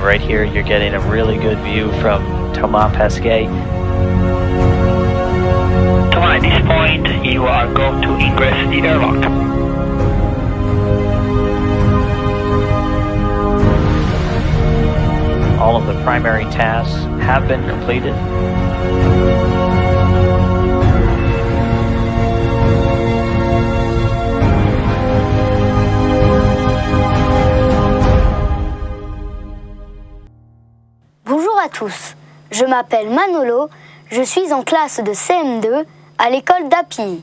right here you're getting a really good view from Thomas Pesquet. Thomas, at this point you are going to ingress the airlock. All of the primary tasks have been completed. Bonjour à tous, je m'appelle Manolo, je suis en classe de CM2 à l'école d'Appilly.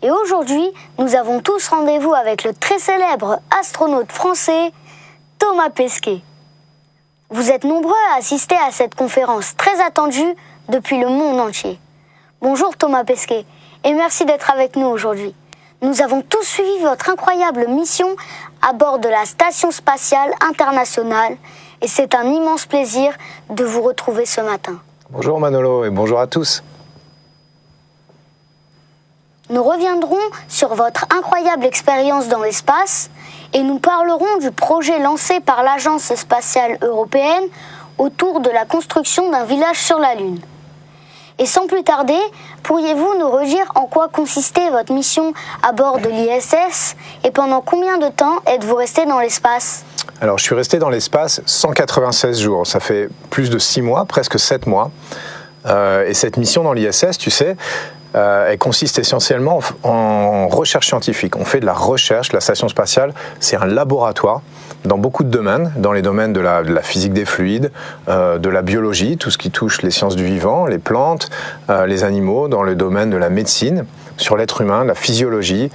Et aujourd'hui, nous avons tous rendez-vous avec le très célèbre astronaute français Thomas Pesquet. Vous êtes nombreux à assister à cette conférence très attendue depuis le monde entier. Bonjour Thomas Pesquet et merci d'être avec nous aujourd'hui. Nous avons tous suivi votre incroyable mission à bord de la Station spatiale internationale et c'est un immense plaisir de vous retrouver ce matin. Bonjour Manolo et bonjour à tous. Nous reviendrons sur votre incroyable expérience dans l'espace et nous parlerons du projet lancé par l'Agence spatiale européenne autour de la construction d'un village sur la Lune. Et sans plus tarder, pourriez-vous nous redire en quoi consistait votre mission à bord de l'ISS et pendant combien de temps êtes-vous resté dans l'espace ? Alors je suis resté dans l'espace 196 jours, ça fait plus de 6 mois, presque 7 mois. Et cette mission dans l'ISS, tu sais, elle consiste essentiellement en recherche scientifique. On fait de la recherche, la station spatiale, c'est un laboratoire dans beaucoup de domaines, dans les domaines de la physique des fluides, de la biologie, tout ce qui touche les sciences du vivant, les plantes, les animaux, dans le domaine de la médecine, sur l'être humain, la physiologie.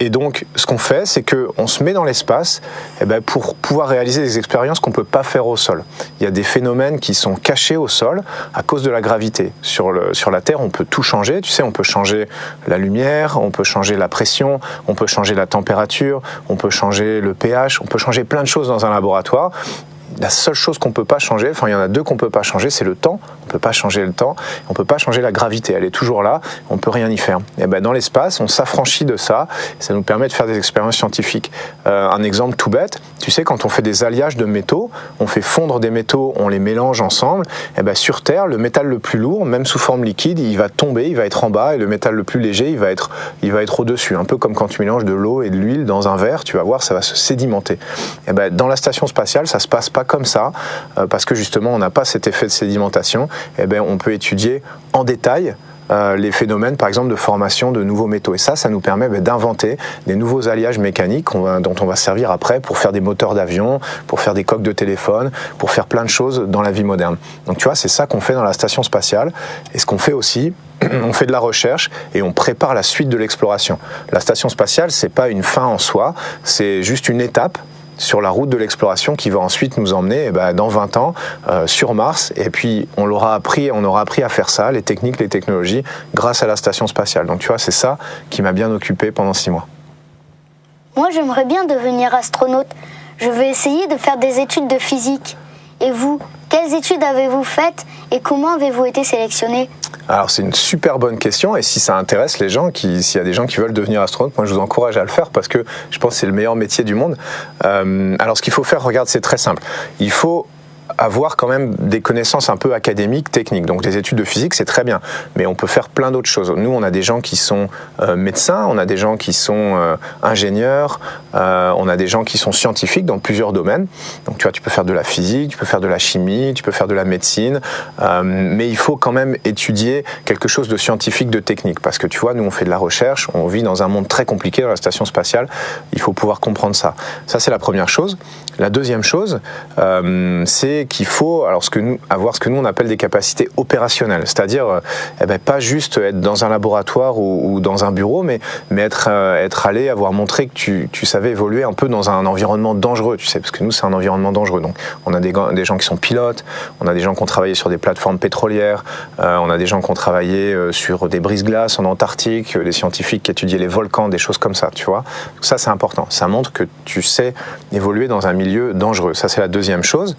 Et donc, ce qu'on fait, c'est qu'on se met dans l'espace pour pouvoir réaliser des expériences qu'on ne peut pas faire au sol. Il y a des phénomènes qui sont cachés au sol à cause de la gravité. Sur la Terre, on peut tout changer. Tu sais, on peut changer la lumière, on peut changer la pression, on peut changer la température, on peut changer le pH, on peut changer plein de choses dans un laboratoire. La seule chose qu'on ne peut pas changer, enfin il y en a deux qu'on ne peut pas changer, c'est le temps. On ne peut pas changer le temps, on ne peut pas changer la gravité, elle est toujours là, on ne peut rien y faire. Et dans l'espace, on s'affranchit de ça, ça nous permet de faire des expériences scientifiques. Un exemple tout bête, tu sais quand on fait des alliages de métaux, on fait fondre des métaux, on les mélange ensemble, sur Terre, le métal le plus lourd, même sous forme liquide, il va tomber, il va être en bas, et le métal le plus léger, il va être au-dessus. Un peu comme quand tu mélanges de l'eau et de l'huile dans un verre, tu vas voir, ça va se sédimenter. Dans la station spatiale, ça se passe pas comme ça, parce que justement on n'a pas cet effet de sédimentation. On peut étudier en détail les phénomènes par exemple de formation de nouveaux métaux et ça nous permet d'inventer des nouveaux alliages mécaniques dont on va servir après pour faire des moteurs d'avion, pour faire des coques de téléphone, pour faire plein de choses dans la vie moderne. Donc tu vois, c'est ça qu'on fait dans la station spatiale et ce qu'on fait aussi, on fait de la recherche et on prépare la suite de l'exploration. La station spatiale, c'est pas une fin en soi, c'est juste une étape sur la route de l'exploration qui va ensuite nous emmener dans 20 ans sur Mars et puis on aura appris à faire ça, les techniques, les technologies grâce à la station spatiale. Donc tu vois, c'est ça qui m'a bien occupé pendant 6 mois. Moi j'aimerais bien devenir astronaute, je vais essayer de faire des études de physique. Et vous, quelles études avez-vous faites et comment avez-vous été sélectionné ? Alors c'est une super bonne question et si ça intéresse les gens, s'il y a des gens qui veulent devenir astronaute, moi je vous encourage à le faire parce que je pense que c'est le meilleur métier du monde. Alors ce qu'il faut faire, regarde, c'est très simple. Il faut avoir quand même des connaissances un peu académiques, techniques. Donc des études de physique, c'est très bien, mais on peut faire plein d'autres choses. Nous, on a des gens qui sont médecins, on a des gens qui sont ingénieurs, on a des gens qui sont scientifiques dans plusieurs domaines. Donc tu vois, tu peux faire de la physique, tu peux faire de la chimie, tu peux faire de la médecine, mais il faut quand même étudier quelque chose de scientifique, de technique, parce que tu vois, nous on fait de la recherche, on vit dans un monde très compliqué dans la station spatiale, il faut pouvoir comprendre ça. Ça, c'est la première chose. La deuxième chose, c'est qu'il faut avoir ce que nous on appelle des capacités opérationnelles, c'est-à-dire pas juste être dans un laboratoire ou dans un bureau, mais être allé, avoir montré que tu savais évoluer un peu dans un environnement dangereux, tu sais, parce que nous c'est un environnement dangereux. Donc on a des gens qui sont pilotes, on a des gens qui ont travaillé sur des plateformes pétrolières, on a des gens qui ont travaillé sur des brise-glaces en Antarctique, des scientifiques qui étudiaient les volcans, des choses comme ça, tu vois. Ça c'est important, ça montre que tu sais évoluer dans un milieu dangereux. Ça c'est la deuxième chose.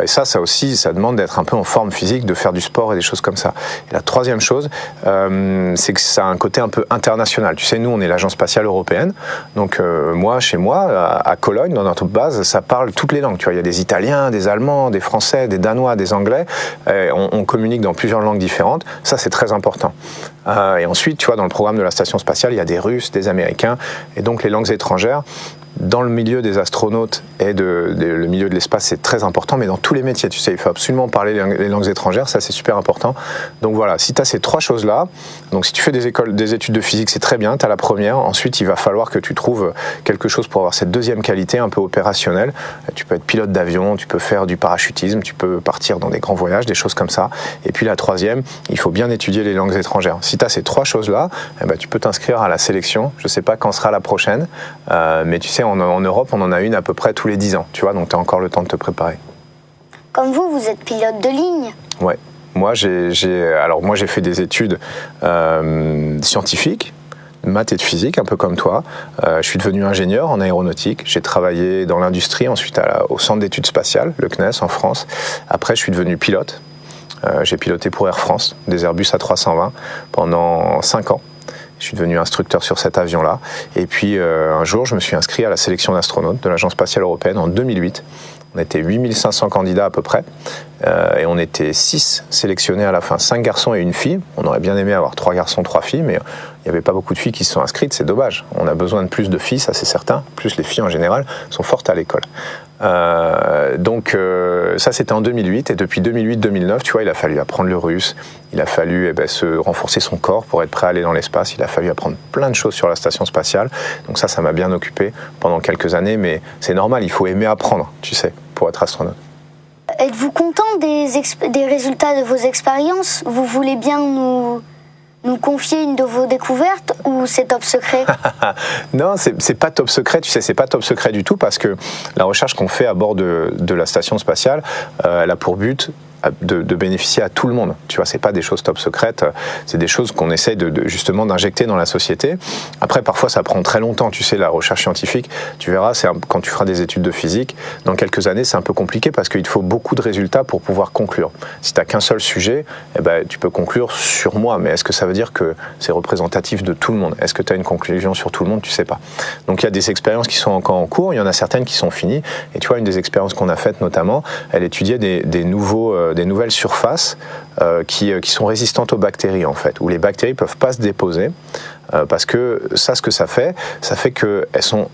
Et ça aussi, ça demande d'être un peu en forme physique, de faire du sport et des choses comme ça. Et la troisième chose, c'est que ça a un côté un peu international. Tu sais, nous, on est l'agence spatiale européenne. Donc moi, chez moi, à Cologne, dans notre base, ça parle toutes les langues. Tu vois, il y a des Italiens, des Allemands, des Français, des Danois, des Anglais. On communique dans plusieurs langues différentes. Ça, c'est très important. Et ensuite, tu vois, dans le programme de la station spatiale, il y a des Russes, des Américains, et donc les langues étrangères. Dans le milieu des astronautes et le milieu de l'espace, c'est très important, mais dans tous les métiers, tu sais, il faut absolument parler les langues étrangères, ça c'est super important. Donc voilà, si tu as ces trois choses-là, donc si tu fais des études de physique, c'est très bien, tu as la première, ensuite il va falloir que tu trouves quelque chose pour avoir cette deuxième qualité un peu opérationnelle. Tu peux être pilote d'avion, tu peux faire du parachutisme, tu peux partir dans des grands voyages, des choses comme ça. Et puis la troisième, il faut bien étudier les langues étrangères. Si tu as ces trois choses-là, eh ben, tu peux t'inscrire à la sélection. Je ne sais pas quand sera la prochaine, mais tu sais, en Europe, on en a une à peu près tous les 10 ans, tu vois, donc tu as encore le temps de te préparer. Comme vous êtes pilote de ligne. Ouais. Moi, j'ai fait des études scientifiques, maths et de physique, un peu comme toi. Je suis devenu ingénieur en aéronautique. J'ai travaillé dans l'industrie, ensuite au Centre d'études spatiales, le CNES, en France. Après, je suis devenu pilote. J'ai piloté pour Air France, des Airbus A320 pendant 5 ans. Je suis devenu instructeur sur cet avion-là. Et puis, un jour, je me suis inscrit à la sélection d'astronautes de l'Agence spatiale européenne en 2008. On était 8500 candidats à peu près. Et on était 6 sélectionnés à la fin, 5 garçons et une fille. On aurait bien aimé avoir 3 garçons, 3 filles, mais il n'y avait pas beaucoup de filles qui se sont inscrites, c'est dommage. On a besoin de plus de filles, ça c'est certain. Plus les filles en général sont fortes à l'école. Donc ça c'était en 2008, et depuis 2008-2009, tu vois, il a fallu apprendre le russe, il a fallu se renforcer son corps pour être prêt à aller dans l'espace, il a fallu apprendre plein de choses sur la station spatiale. Donc ça m'a bien occupé pendant quelques années, mais c'est normal, il faut aimer apprendre, tu sais, pour être astronaute. Êtes-vous content des résultats de vos expériences? Vous voulez bien nous confier une de vos découvertes, ou c'est top secret? Non, c'est pas top secret, tu sais, c'est pas top secret du tout, parce que la recherche qu'on fait à bord de la station spatiale, elle a pour but de bénéficier à tout le monde. Tu vois, c'est pas des choses top secrètes, c'est des choses qu'on essaye justement d'injecter dans la société. Après, parfois, ça prend très longtemps. Tu sais, la recherche scientifique, tu verras, quand tu feras des études de physique, dans quelques années, c'est un peu compliqué parce qu'il te faut beaucoup de résultats pour pouvoir conclure. Si tu n'as qu'un seul sujet, eh ben, tu peux conclure sur moi, mais est-ce que ça veut dire que c'est représentatif de tout le monde? Est-ce que tu as une conclusion sur tout le monde? Tu sais pas. Donc, il y a des expériences qui sont encore en cours, il y en a certaines qui sont finies. Et tu vois, une des expériences qu'on a faites notamment, elle étudiait des nouvelles surfaces qui sont résistantes aux bactéries, en fait, où les bactéries ne peuvent pas se déposer, parce que ça, ce que ça fait qu'elles sont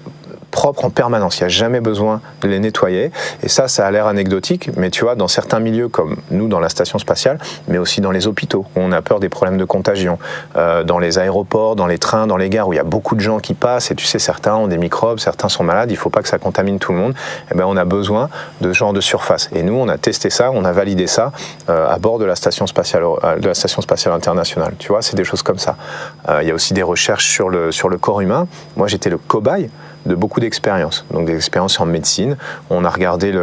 propres en permanence, il n'y a jamais besoin de les nettoyer, et ça a l'air anecdotique, mais tu vois, dans certains milieux comme nous dans la station spatiale, mais aussi dans les hôpitaux où on a peur des problèmes de contagion, dans les aéroports, dans les trains, dans les gares où il y a beaucoup de gens qui passent, et tu sais, certains ont des microbes, certains sont malades, il ne faut pas que ça contamine tout le monde, et ben on a besoin de ce genre de surface, et nous on a testé ça, on a validé ça à bord de la station spatiale internationale, tu vois, c'est des choses comme ça. Il y a aussi des recherches sur le corps humain. Moi j'étais le cobaye de beaucoup d'expériences, donc des expériences en médecine. On a regardé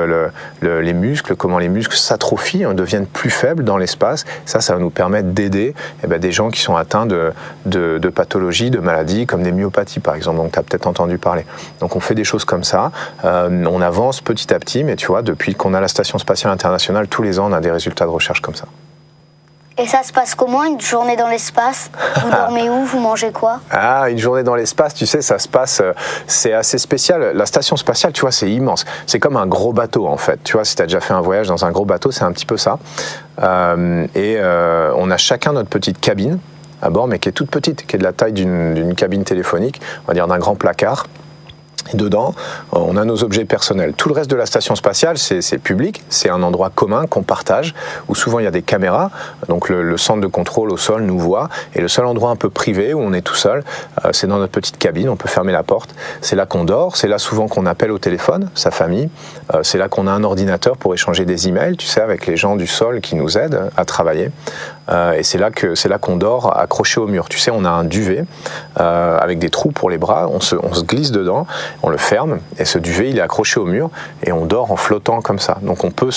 les muscles, comment les muscles s'atrophient, deviennent plus faibles dans l'espace. Ça va nous permettre d'aider des gens qui sont atteints de pathologies, de maladies, comme des myopathies par exemple, donc tu as peut-être entendu parler. Donc on fait des choses comme ça, on avance petit à petit, mais tu vois, depuis qu'on a la Station Spatiale Internationale, tous les ans on a des résultats de recherche comme ça. Et ça se passe comment, une journée dans l'espace? Vous dormez où? Vous mangez quoi? Ah, une journée dans l'espace, tu sais, ça se passe, c'est assez spécial. La station spatiale, tu vois, c'est immense. C'est comme un gros bateau, en fait. Tu vois, si tu as déjà fait un voyage dans un gros bateau, c'est un petit peu ça. On a chacun notre petite cabine à bord, mais qui est toute petite, qui est de la taille d'une cabine téléphonique, on va dire d'un grand placard. Et dedans, on a nos objets personnels. Tout le reste de la station spatiale, c'est public, c'est un endroit commun qu'on partage, où souvent il y a des caméras, donc le centre de contrôle au sol nous voit, et le seul endroit un peu privé où on est tout seul, c'est dans notre petite cabine, on peut fermer la porte, c'est là qu'on dort, c'est là souvent qu'on appelle au téléphone, sa famille, c'est là qu'on a un ordinateur pour échanger des emails, tu sais, avec les gens du sol qui nous aident à travailler. et c'est là qu'on dort accroché au mur. Tu sais, on a un duvet avec des trous pour les bras, on se glisse dedans, on le ferme, et ce duvet il est accroché au mur, et on dort en flottant comme ça. Donc on peut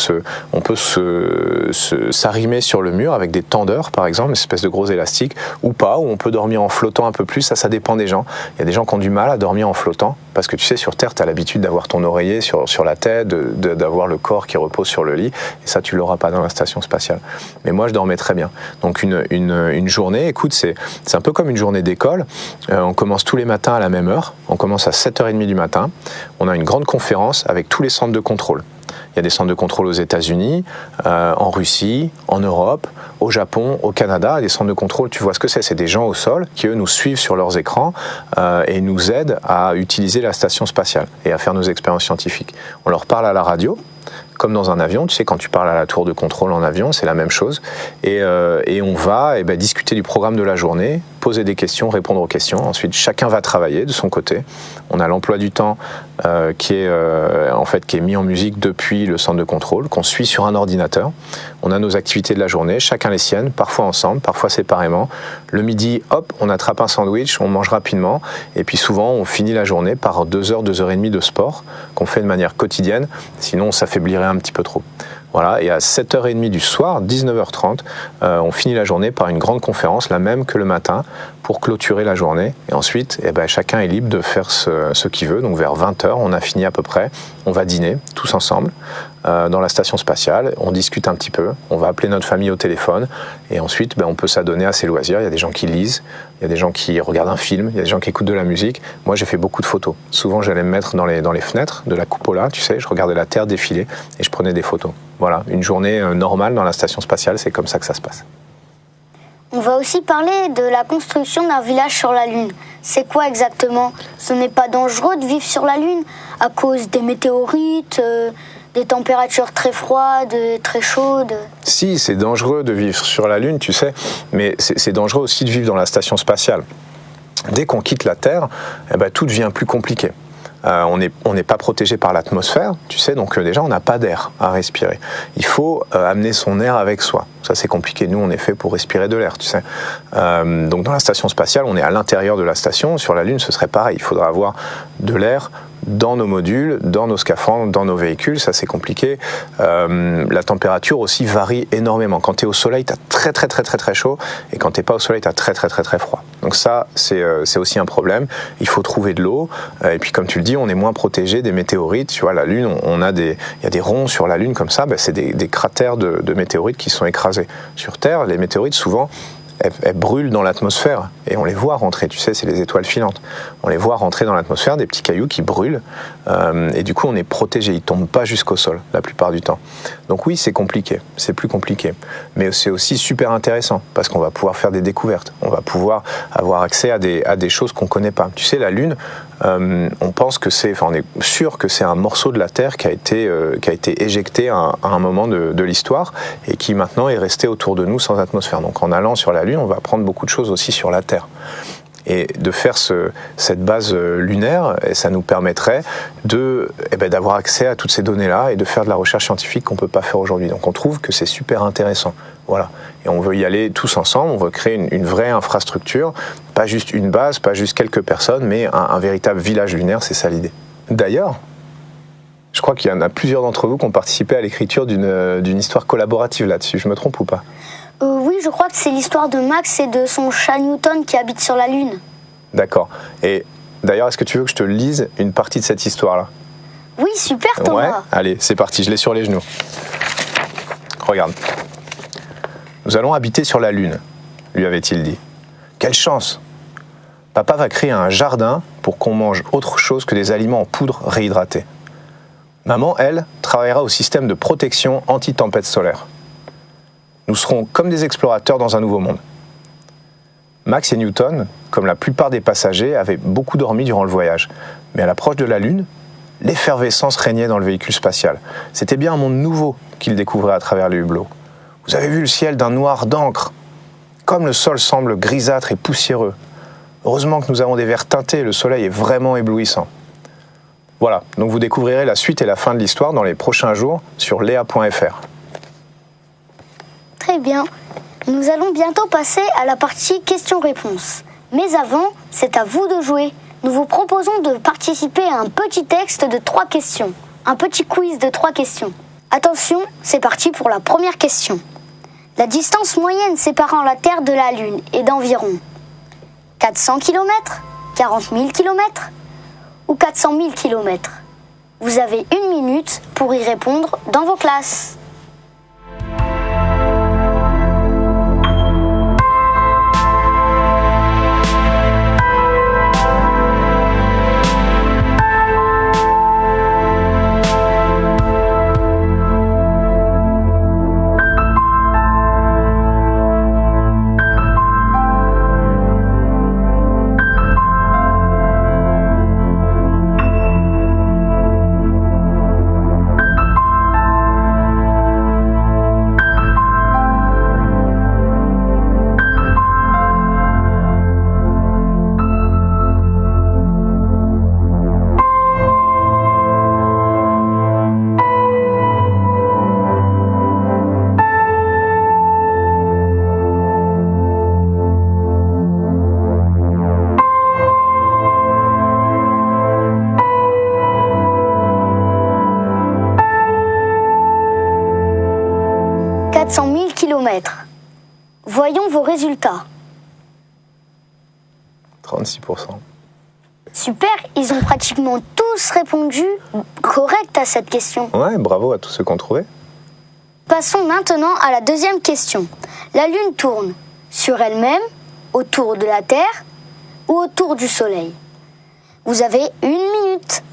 s'arrimer sur le mur avec des tendeurs par exemple, une espèce de gros élastique, ou pas, ou on peut dormir en flottant un peu plus, ça dépend des gens. Il y a des gens qui ont du mal à dormir en flottant, parce que tu sais, sur Terre, tu as l'habitude d'avoir ton oreiller sur la tête, d'avoir le corps qui repose sur le lit, et ça, tu l'auras pas dans la station spatiale. Mais moi, je dormais très bien. Donc une journée, écoute, c'est un peu comme une journée d'école. On commence tous les matins à la même heure, on commence à 7h30 du matin, on a une grande conférence avec tous les centres de contrôle. Il y a des centres de contrôle aux États-Unis, en Russie, en Europe, au Japon, au Canada. Des centres de contrôle, tu vois ce que c'est des gens au sol qui, eux, nous suivent sur leurs écrans et nous aident à utiliser la station spatiale et à faire nos expériences scientifiques. On leur parle à la radio, comme dans un avion. Tu sais, quand tu parles à la tour de contrôle en avion, c'est la même chose. Et on va discuter du programme de la journée, poser des questions, répondre aux questions. Ensuite, chacun va travailler de son côté. On a l'emploi du temps qui est mis en musique depuis le centre de contrôle, qu'on suit sur un ordinateur. On a nos activités de la journée, chacun les siennes, parfois ensemble, parfois séparément. Le midi, hop, on attrape un sandwich, on mange rapidement. Et puis souvent, on finit la journée par 2 heures, 2h30 de sport qu'on fait de manière quotidienne. Sinon, on s'affaiblirait un petit peu trop. Voilà, et à 7h30 du soir, 19h30, on finit la journée par une grande conférence, la même que le matin, pour clôturer la journée. Et ensuite, chacun est libre de faire ce qu'il veut. Donc vers 20h, on a fini à peu près. On va dîner tous ensemble dans la station spatiale. On discute un petit peu. On va appeler notre famille au téléphone. Et ensuite, on peut s'adonner à ses loisirs. Il y a des gens qui lisent, il y a des gens qui regardent un film, il y a des gens qui écoutent de la musique. Moi, j'ai fait beaucoup de photos. Souvent, j'allais me mettre dans les fenêtres de la cupola, tu sais, je regardais la Terre défiler et je prenais des photos. Voilà, une journée normale dans la station spatiale, c'est comme ça que ça se passe. On va aussi parler de la construction d'un village sur la Lune. C'est quoi exactement? Ce n'est pas dangereux de vivre sur la Lune à cause des météorites, des températures très froides, très chaudes? Si, c'est dangereux de vivre sur la Lune, tu sais, mais c'est dangereux aussi de vivre dans la station spatiale. Dès qu'on quitte la Terre, tout devient plus compliqué. On n'est pas protégé par l'atmosphère, tu sais, donc déjà on n'a pas d'air à respirer. Il faut amener son air avec soi. Ça c'est compliqué, nous on est fait pour respirer de l'air, tu sais. Donc dans la station spatiale, on est à l'intérieur de la station. Sur la Lune, ce serait pareil, il faudra avoir de l'air dans nos modules, dans nos scaphandres, dans nos véhicules, ça c'est compliqué. La température aussi varie énormément. Quand tu es au soleil, tu as très très très très très chaud, et quand tu n'es pas au soleil, tu as très très très très froid. Donc ça, c'est aussi un problème. Il faut trouver de l'eau, et puis comme tu le dis, on est moins protégé des météorites. Tu vois, la Lune, il y a des ronds sur la Lune comme ça, c'est des cratères de météorites qui sont écrasés. Sur Terre, les météorites, souvent, elles brûlent dans l'atmosphère et on les voit rentrer, tu sais, c'est les étoiles filantes. On les voit rentrer dans l'atmosphère, des petits cailloux qui brûlent et du coup on est protégé, ils ne tombent pas jusqu'au sol la plupart du temps. Donc oui, c'est compliqué, c'est plus compliqué, mais c'est aussi super intéressant parce qu'on va pouvoir faire des découvertes, on va pouvoir avoir accès à des choses qu'on ne connaît pas. Tu sais, la Lune, on est sûr que c'est un morceau de la Terre qui a été éjecté à un moment de l'histoire et qui maintenant est resté autour de nous sans atmosphère. Donc en allant sur la Lune, on va apprendre beaucoup de choses aussi sur la Terre. Et de faire cette base lunaire, ça nous permettrait d'avoir accès à toutes ces données-là et de faire de la recherche scientifique qu'on ne peut pas faire aujourd'hui. Donc on trouve que c'est super intéressant. Voilà. Et on veut y aller tous ensemble, on veut créer une vraie infrastructure, pas juste une base, pas juste quelques personnes, mais un véritable village lunaire, c'est ça l'idée. D'ailleurs, je crois qu'il y en a plusieurs d'entre vous qui ont participé à l'écriture d'une histoire collaborative là-dessus, je me trompe ou pas? Oui, je crois que c'est l'histoire de Max et de son chat Newton qui habite sur la Lune. D'accord. Et d'ailleurs, est-ce que tu veux que je te lise une partie de cette histoire-là? Oui, super Thomas. Ouais, allez, c'est parti, je l'ai sur les genoux. Regarde. Nous allons habiter sur la Lune, lui avait-il dit. Quelle chance! Papa va créer un jardin pour qu'on mange autre chose que des aliments en poudre réhydratés. Maman, elle, travaillera au système de protection anti-tempête solaire. Nous serons comme des explorateurs dans un nouveau monde. Max et Newton, comme la plupart des passagers, avaient beaucoup dormi durant le voyage. Mais à l'approche de la Lune, l'effervescence régnait dans le véhicule spatial. C'était bien un monde nouveau qu'ils découvraient à travers les hublots. Vous avez vu le ciel d'un noir d'encre. Comme le sol semble grisâtre et poussiéreux. Heureusement que nous avons des verres teintés, le soleil est vraiment éblouissant. Voilà, donc vous découvrirez la suite et la fin de l'histoire dans les prochains jours sur lea.fr. Très bien. Nous allons bientôt passer à la partie questions-réponses. Mais avant, c'est à vous de jouer. Nous vous proposons de participer à un petit texte de 3 questions. Un petit quiz de 3 questions. Attention, c'est parti pour la première question. La distance moyenne séparant la Terre de la Lune est d'environ 400 km, 40 000 km ou 400 000 km. Vous avez 1 minute pour y répondre dans vos classes. Km. Voyons vos résultats. 36%. Super, ils ont pratiquement tous répondu correct à cette question. Ouais, bravo à tous ceux qui ont trouvé. Passons maintenant à la deuxième question. La Lune tourne sur elle-même, autour de la Terre ou autour du Soleil? Vous avez 1 minute.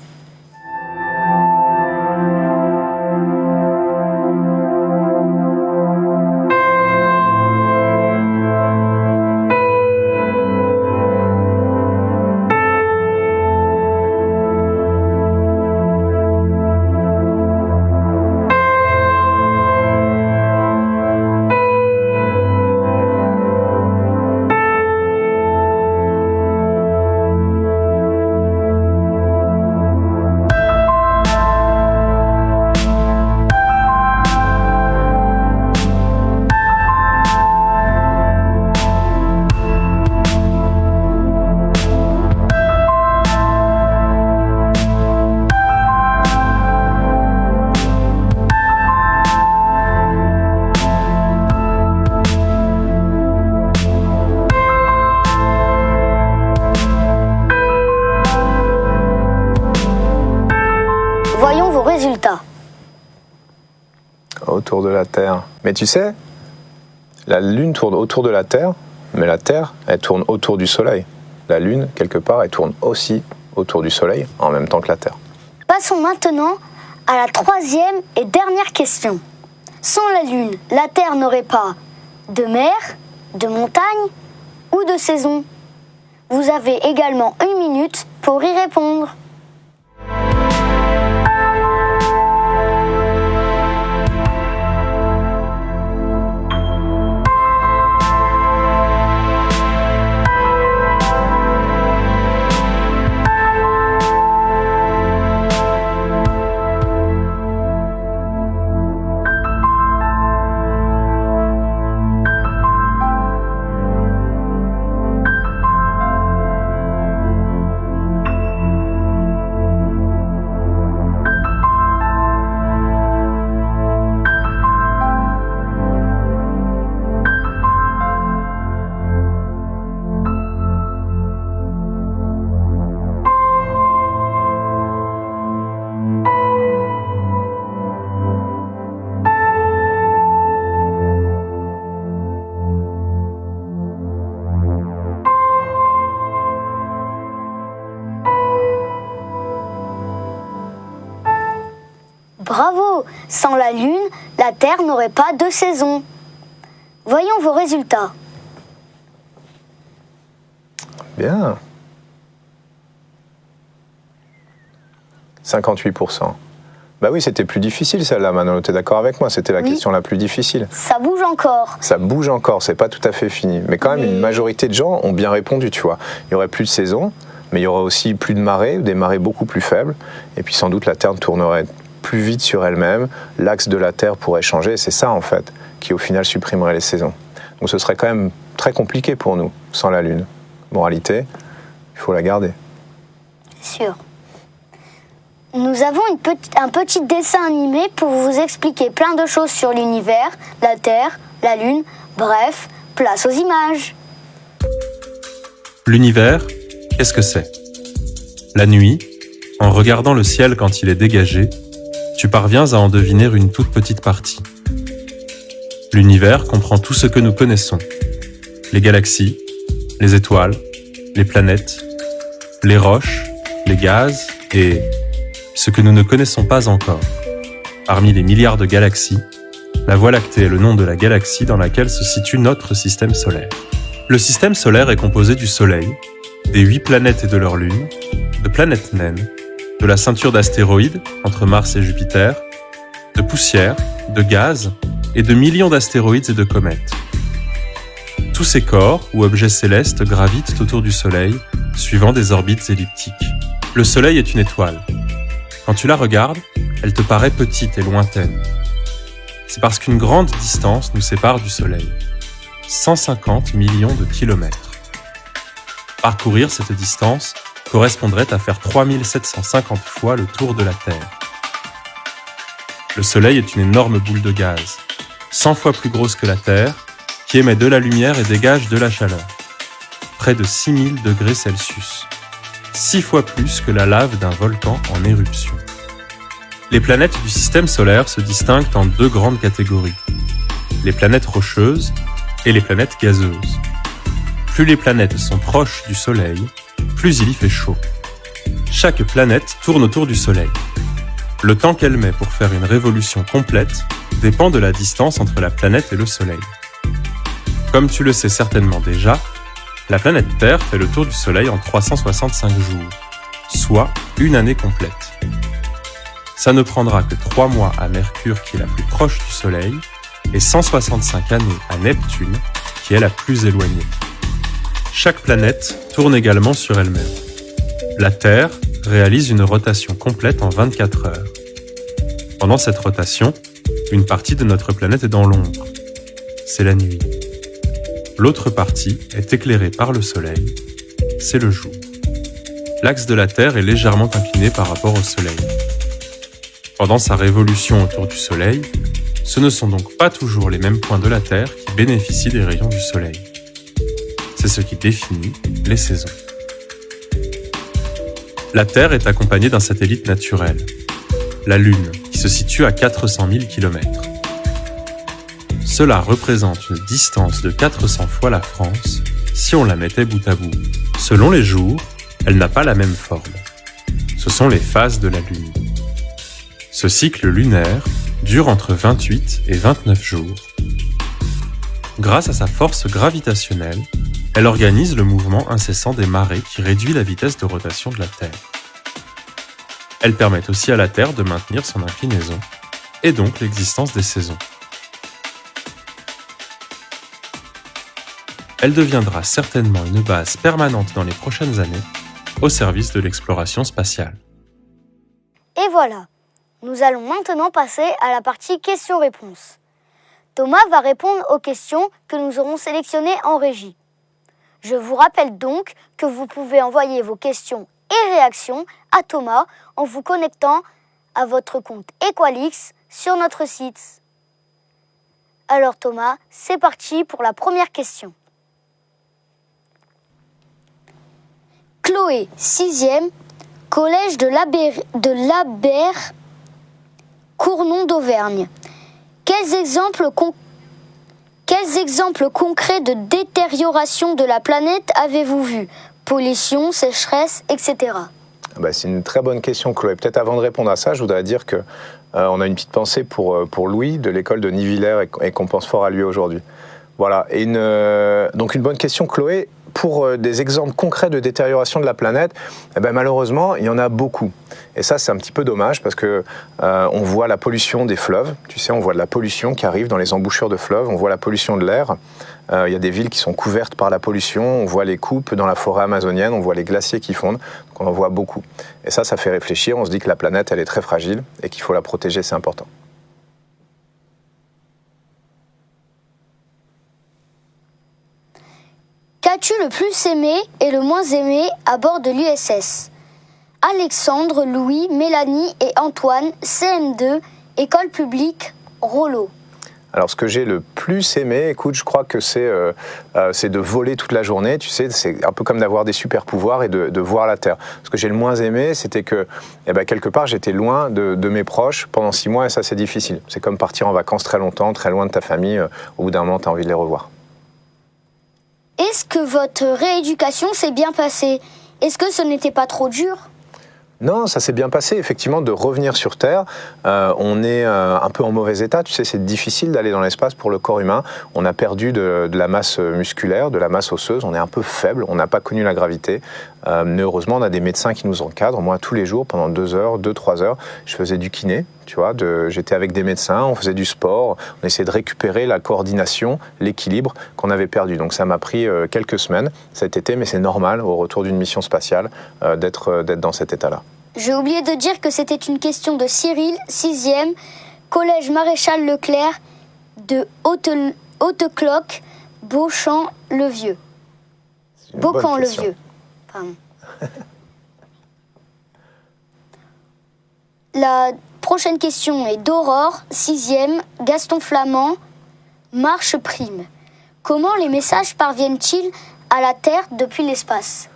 Voyons vos résultats. Autour de la Terre. Mais tu sais, la Lune tourne autour de la Terre, mais la Terre, elle tourne autour du Soleil. La Lune, quelque part, elle tourne aussi autour du Soleil, en même temps que la Terre. Passons maintenant à la troisième et dernière question. Sans la Lune, la Terre n'aurait pas de mer, de montagne ou de saison. Vous avez également 1 minute pour y répondre. Bravo! Sans la Lune, la Terre n'aurait pas de saison. Voyons vos résultats. Bien. 58%. Bah oui, c'était plus difficile celle-là, Manolo, t'es d'accord avec moi? C'était la question la plus difficile. Ça bouge encore. Ça bouge encore, c'est pas tout à fait fini. Mais quand même, une majorité de gens ont bien répondu, tu vois. Il y aurait plus de saison, mais il y aurait aussi plus de marées, des marées beaucoup plus faibles. Et puis sans doute la Terre tournerait plus vite sur elle-même, l'axe de la Terre pourrait changer, et c'est ça en fait qui au final supprimerait les saisons. Donc ce serait quand même très compliqué pour nous sans la Lune. Moralité, il faut la garder. Sûr. Nous avons un petit dessin animé pour vous expliquer plein de choses sur l'univers, la Terre, la Lune, bref, place aux images. L'univers, qu'est-ce que c'est ? La nuit, en regardant le ciel quand il est dégagé, tu parviens à en deviner une toute petite partie. L'univers comprend tout ce que nous connaissons. Les galaxies, les étoiles, les planètes, les roches, les gaz et ce que nous ne connaissons pas encore. Parmi les milliards de galaxies, la Voie lactée est le nom de la galaxie dans laquelle se situe notre système solaire. Le système solaire est composé du Soleil, des 8 planètes et de leurs lunes, de planètes naines, de la ceinture d'astéroïdes entre Mars et Jupiter, de poussière, de gaz et de millions d'astéroïdes et de comètes. Tous ces corps ou objets célestes gravitent autour du Soleil, suivant des orbites elliptiques. Le Soleil est une étoile. Quand tu la regardes, elle te paraît petite et lointaine. C'est parce qu'une grande distance nous sépare du Soleil. 150 millions de kilomètres. Parcourir cette distance correspondrait à faire 3750 fois le tour de la Terre. Le Soleil est une énorme boule de gaz, 100 fois plus grosse que la Terre, qui émet de la lumière et dégage de la chaleur. Près de 6000 degrés Celsius. 6 fois plus que la lave d'un volcan en éruption. Les planètes du système solaire se distinguent en 2 grandes catégories. Les planètes rocheuses et les planètes gazeuses. Plus les planètes sont proches du Soleil, plus il y fait chaud. Chaque planète tourne autour du Soleil. Le temps qu'elle met pour faire une révolution complète dépend de la distance entre la planète et le Soleil. Comme tu le sais certainement déjà, la planète Terre fait le tour du Soleil en 365 jours, soit une année complète. Ça ne prendra que 3 mois à Mercure qui est la plus proche du Soleil et 165 années à Neptune qui est la plus éloignée. Chaque planète tourne également sur elle-même. La Terre réalise une rotation complète en 24 heures. Pendant cette rotation, une partie de notre planète est dans l'ombre. C'est la nuit. L'autre partie est éclairée par le Soleil. C'est le jour. L'axe de la Terre est légèrement incliné par rapport au Soleil. Pendant sa révolution autour du Soleil, ce ne sont donc pas toujours les mêmes points de la Terre qui bénéficient des rayons du Soleil. C'est ce qui définit les saisons. La Terre est accompagnée d'un satellite naturel, la Lune, qui se situe à 400 000 km. Cela représente une distance de 400 fois la France si on la mettait bout à bout. Selon les jours, elle n'a pas la même forme. Ce sont les phases de la Lune. Ce cycle lunaire dure entre 28 et 29 jours. Grâce à sa force gravitationnelle, elle organise le mouvement incessant des marées qui réduit la vitesse de rotation de la Terre. Elle permet aussi à la Terre de maintenir son inclinaison, et donc l'existence des saisons. Elle deviendra certainement une base permanente dans les prochaines années, au service de l'exploration spatiale. Et voilà, nous allons maintenant passer à la partie questions-réponses. Thomas va répondre aux questions que nous aurons sélectionnées en régie. Je vous rappelle donc que vous pouvez envoyer vos questions et réactions à Thomas en vous connectant à votre compte Equalix sur notre site. Alors Thomas, c'est parti pour la première question. Chloé, 6e, collège de l'Abert, Cournon d'Auvergne. Quels exemples concrets de détérioration de la planète avez-vous vus ? Pollution, sécheresse, etc. C'est une très bonne question, Chloé. Peut-être avant de répondre à ça, je voudrais dire que on a une petite pensée pour Louis de l'école de Nivillers et qu'on pense fort à lui aujourd'hui. Voilà. Donc une bonne question, Chloé. Pour des exemples concrets de détérioration de la planète, malheureusement, il y en a beaucoup. Et ça, c'est un petit peu dommage parce que on voit la pollution des fleuves. Tu sais, on voit de la pollution qui arrive dans les embouchures de fleuves. On voit la pollution de l'air. Il y a des villes qui sont couvertes par la pollution. On voit les coupes dans la forêt amazonienne. On voit les glaciers qui fondent. Donc on en voit beaucoup. Et ça fait réfléchir. On se dit que la planète, elle est très fragile et qu'il faut la protéger. C'est important. as-tu le plus aimé et le moins aimé à bord de l'USS? Alexandre, Louis, Mélanie et Antoine, CM2, école publique Rollo. Alors, ce que j'ai le plus aimé, écoute, je crois que c'est de voler toute la journée. Tu sais, c'est un peu comme d'avoir des super pouvoirs et de voir la Terre. Ce que j'ai le moins aimé, c'était que, quelque part, j'étais loin de mes proches pendant 6 mois et ça, c'est difficile. C'est comme partir en vacances très longtemps, très loin de ta famille. Au bout d'un moment, tu as envie de les revoir. Est-ce que votre rééducation s'est bien passée? Est-ce que ce n'était pas trop dur? Non, ça s'est bien passé, effectivement, de revenir sur Terre. On est un peu en mauvais état, tu sais, c'est difficile d'aller dans l'espace pour le corps humain. On a perdu de la masse musculaire, de la masse osseuse, on est un peu faible, on n'a pas connu la gravité. Mais heureusement, on a des médecins qui nous encadrent. Moi, tous les jours, pendant 2-3 heures, je faisais du kiné, tu vois, j'étais avec des médecins, on faisait du sport, on essayait de récupérer la coordination, l'équilibre qu'on avait perdu. Donc ça m'a pris quelques semaines cet été, mais c'est normal, au retour d'une mission spatiale, d'être dans cet état-là. J'ai oublié de dire que c'était une question de Cyril, 6e, collège Maréchal Leclerc de Haute-Cloque, Beauchamp-le-Vieux. Beaucamp-le-Vieux. Pardon. La prochaine question est d'Aurore, 6e, Gaston Flamand, Marche Prime. Comment les messages parviennent-ils à la Terre depuis l'espace?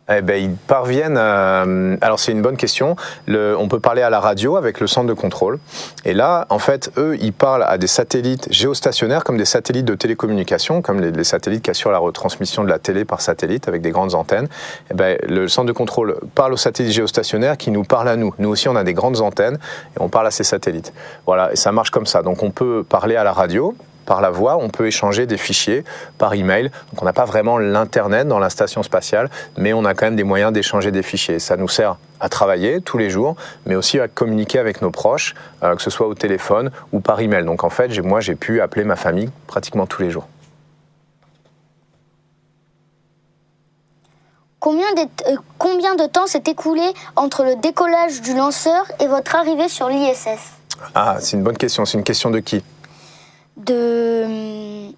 Ils parviennent alors c'est une bonne question. On peut parler à la radio avec le centre de contrôle. Et là, en fait, eux, ils parlent à des satellites géostationnaires comme des satellites de télécommunication, comme les satellites qui assurent la retransmission de la télé par satellite avec des grandes antennes. Le centre de contrôle parle aux satellites géostationnaires qui nous parlent à nous. Nous aussi, on a des grandes antennes et on parle à ces satellites. Voilà, et ça marche comme ça. Donc on peut parler à la radio. Par la voix, on peut échanger des fichiers par email. Donc on n'a pas vraiment l'internet dans la station spatiale, mais on a quand même des moyens d'échanger des fichiers. Ça nous sert à travailler tous les jours, mais aussi à communiquer avec nos proches, que ce soit au téléphone ou par email. Donc en fait, j'ai pu appeler ma famille pratiquement tous les jours. Combien de temps s'est écoulé entre le décollage du lanceur et votre arrivée sur l'ISS? Ah, c'est une bonne question. C'est une question de qui? De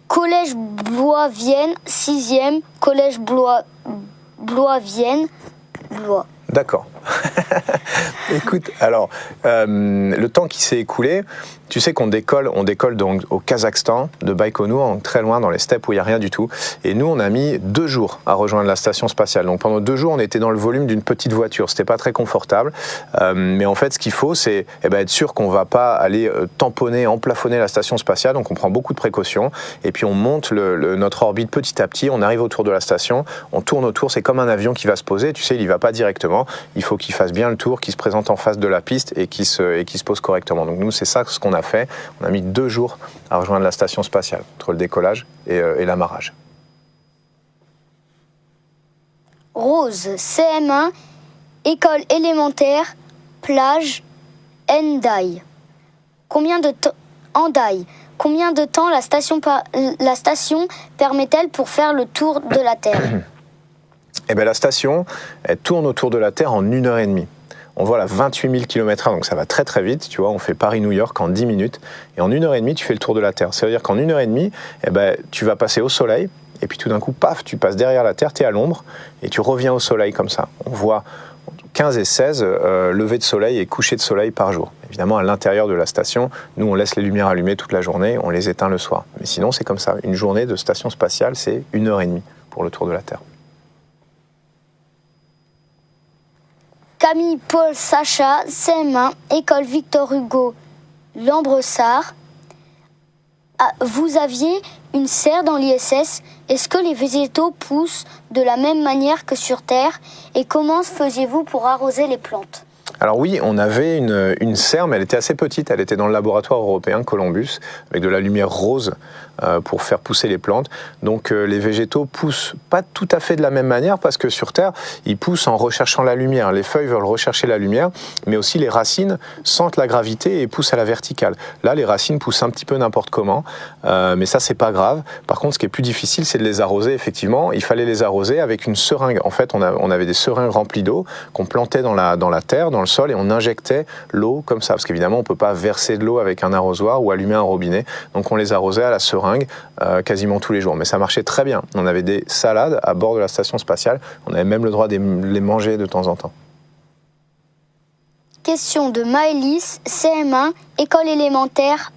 collège Blois-Vienne, 6e, collège Blois-Vienne, Blois. D'accord. Écoute, alors, le temps qui s'est écoulé, tu sais qu'on décolle donc au Kazakhstan, de Baïkonour, très loin dans les steppes où il n'y a rien du tout. Et nous, on a mis 2 jours à rejoindre la station spatiale. Donc pendant 2 jours, on était dans le volume d'une petite voiture. C'était pas très confortable. Mais en fait, ce qu'il faut, c'est être sûr qu'on va pas aller tamponner, emplafonner la station spatiale. Donc on prend beaucoup de précautions. Et puis on monte notre orbite petit à petit. On arrive autour de la station. On tourne autour. C'est comme un avion qui va se poser. Tu sais, il y va pas directement. Il faut qu'il fasse bien le tour, qu'il se présente en face de la piste et qu'il se pose correctement. Donc nous, c'est ça ce qu'on a fait. On a mis 2 jours à rejoindre la station spatiale, entre le décollage et l'amarrage. Rose, CM1, école élémentaire, plage, Hendaye. Combien de temps la station permet-elle pour faire le tour de la Terre? La station, elle tourne autour de la Terre en 1h30. On vole à 28 000 km/h, donc ça va très très vite, tu vois, on fait Paris-New York en 10 minutes, et en 1h30, tu fais le tour de la Terre. Ça veut dire qu'en 1h30, tu vas passer au soleil, et puis tout d'un coup, paf, tu passes derrière la Terre, tu es à l'ombre, et tu reviens au soleil comme ça. On voit 15 et 16 levées de soleil et couchers de soleil par jour. Évidemment, à l'intérieur de la station, nous, on laisse les lumières allumées toute la journée, on les éteint le soir. Mais sinon, c'est comme ça. Une journée de station spatiale, c'est 1h30 pour le tour de la Terre. Camille, Paul, Sacha, CM1, école Victor Hugo, Lambressard. Vous aviez une serre dans l'ISS. Est-ce que les végétaux poussent de la même manière que sur Terre? Et comment faisiez-vous pour arroser les plantes? Alors oui, on avait une serre, mais elle était assez petite. Elle était dans le laboratoire européen Columbus, avec de la lumière rose pour faire pousser les plantes. Donc les végétaux poussent pas tout à fait de la même manière, parce que sur Terre, ils poussent en recherchant la lumière. Les feuilles veulent rechercher la lumière, mais aussi les racines sentent la gravité et poussent à la verticale. Là, les racines poussent un petit peu n'importe comment, mais ça, c'est pas grave. Par contre, ce qui est plus difficile, c'est de les arroser, effectivement. Il fallait les arroser avec une seringue. En fait, on avait des seringues remplies d'eau qu'on plantait dans la terre, dans le sol, et on injectait l'eau comme ça, parce qu'évidemment, on peut pas verser de l'eau avec un arrosoir ou allumer un robinet. Donc, on les arrosait à la seringue seringues quasiment tous les jours. Mais ça marchait très bien. On avait des salades à bord de la station spatiale. On avait même le droit de les manger de temps en temps. Question de Maëlys, CM1, école élémentaire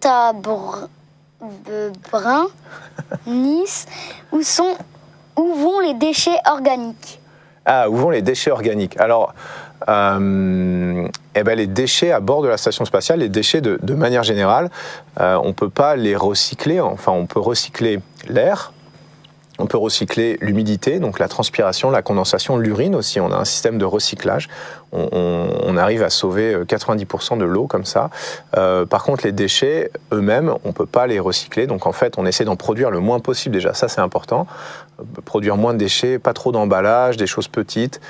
Ventabrin, Nice. Où vont les déchets organiques? Ah, où vont les déchets organiques? Alors, les déchets à bord de la station spatiale, les déchets de manière générale, on ne peut pas les recycler. Enfin, on peut recycler l'air, on peut recycler l'humidité, donc la transpiration, la condensation, l'urine aussi. On a un système de recyclage. On arrive à sauver 90% de l'eau comme ça. Par contre, les déchets eux-mêmes, on ne peut pas les recycler. Donc en fait, on essaie d'en produire le moins possible déjà. Ça, c'est important. Produire moins de déchets, pas trop d'emballage, des choses petites.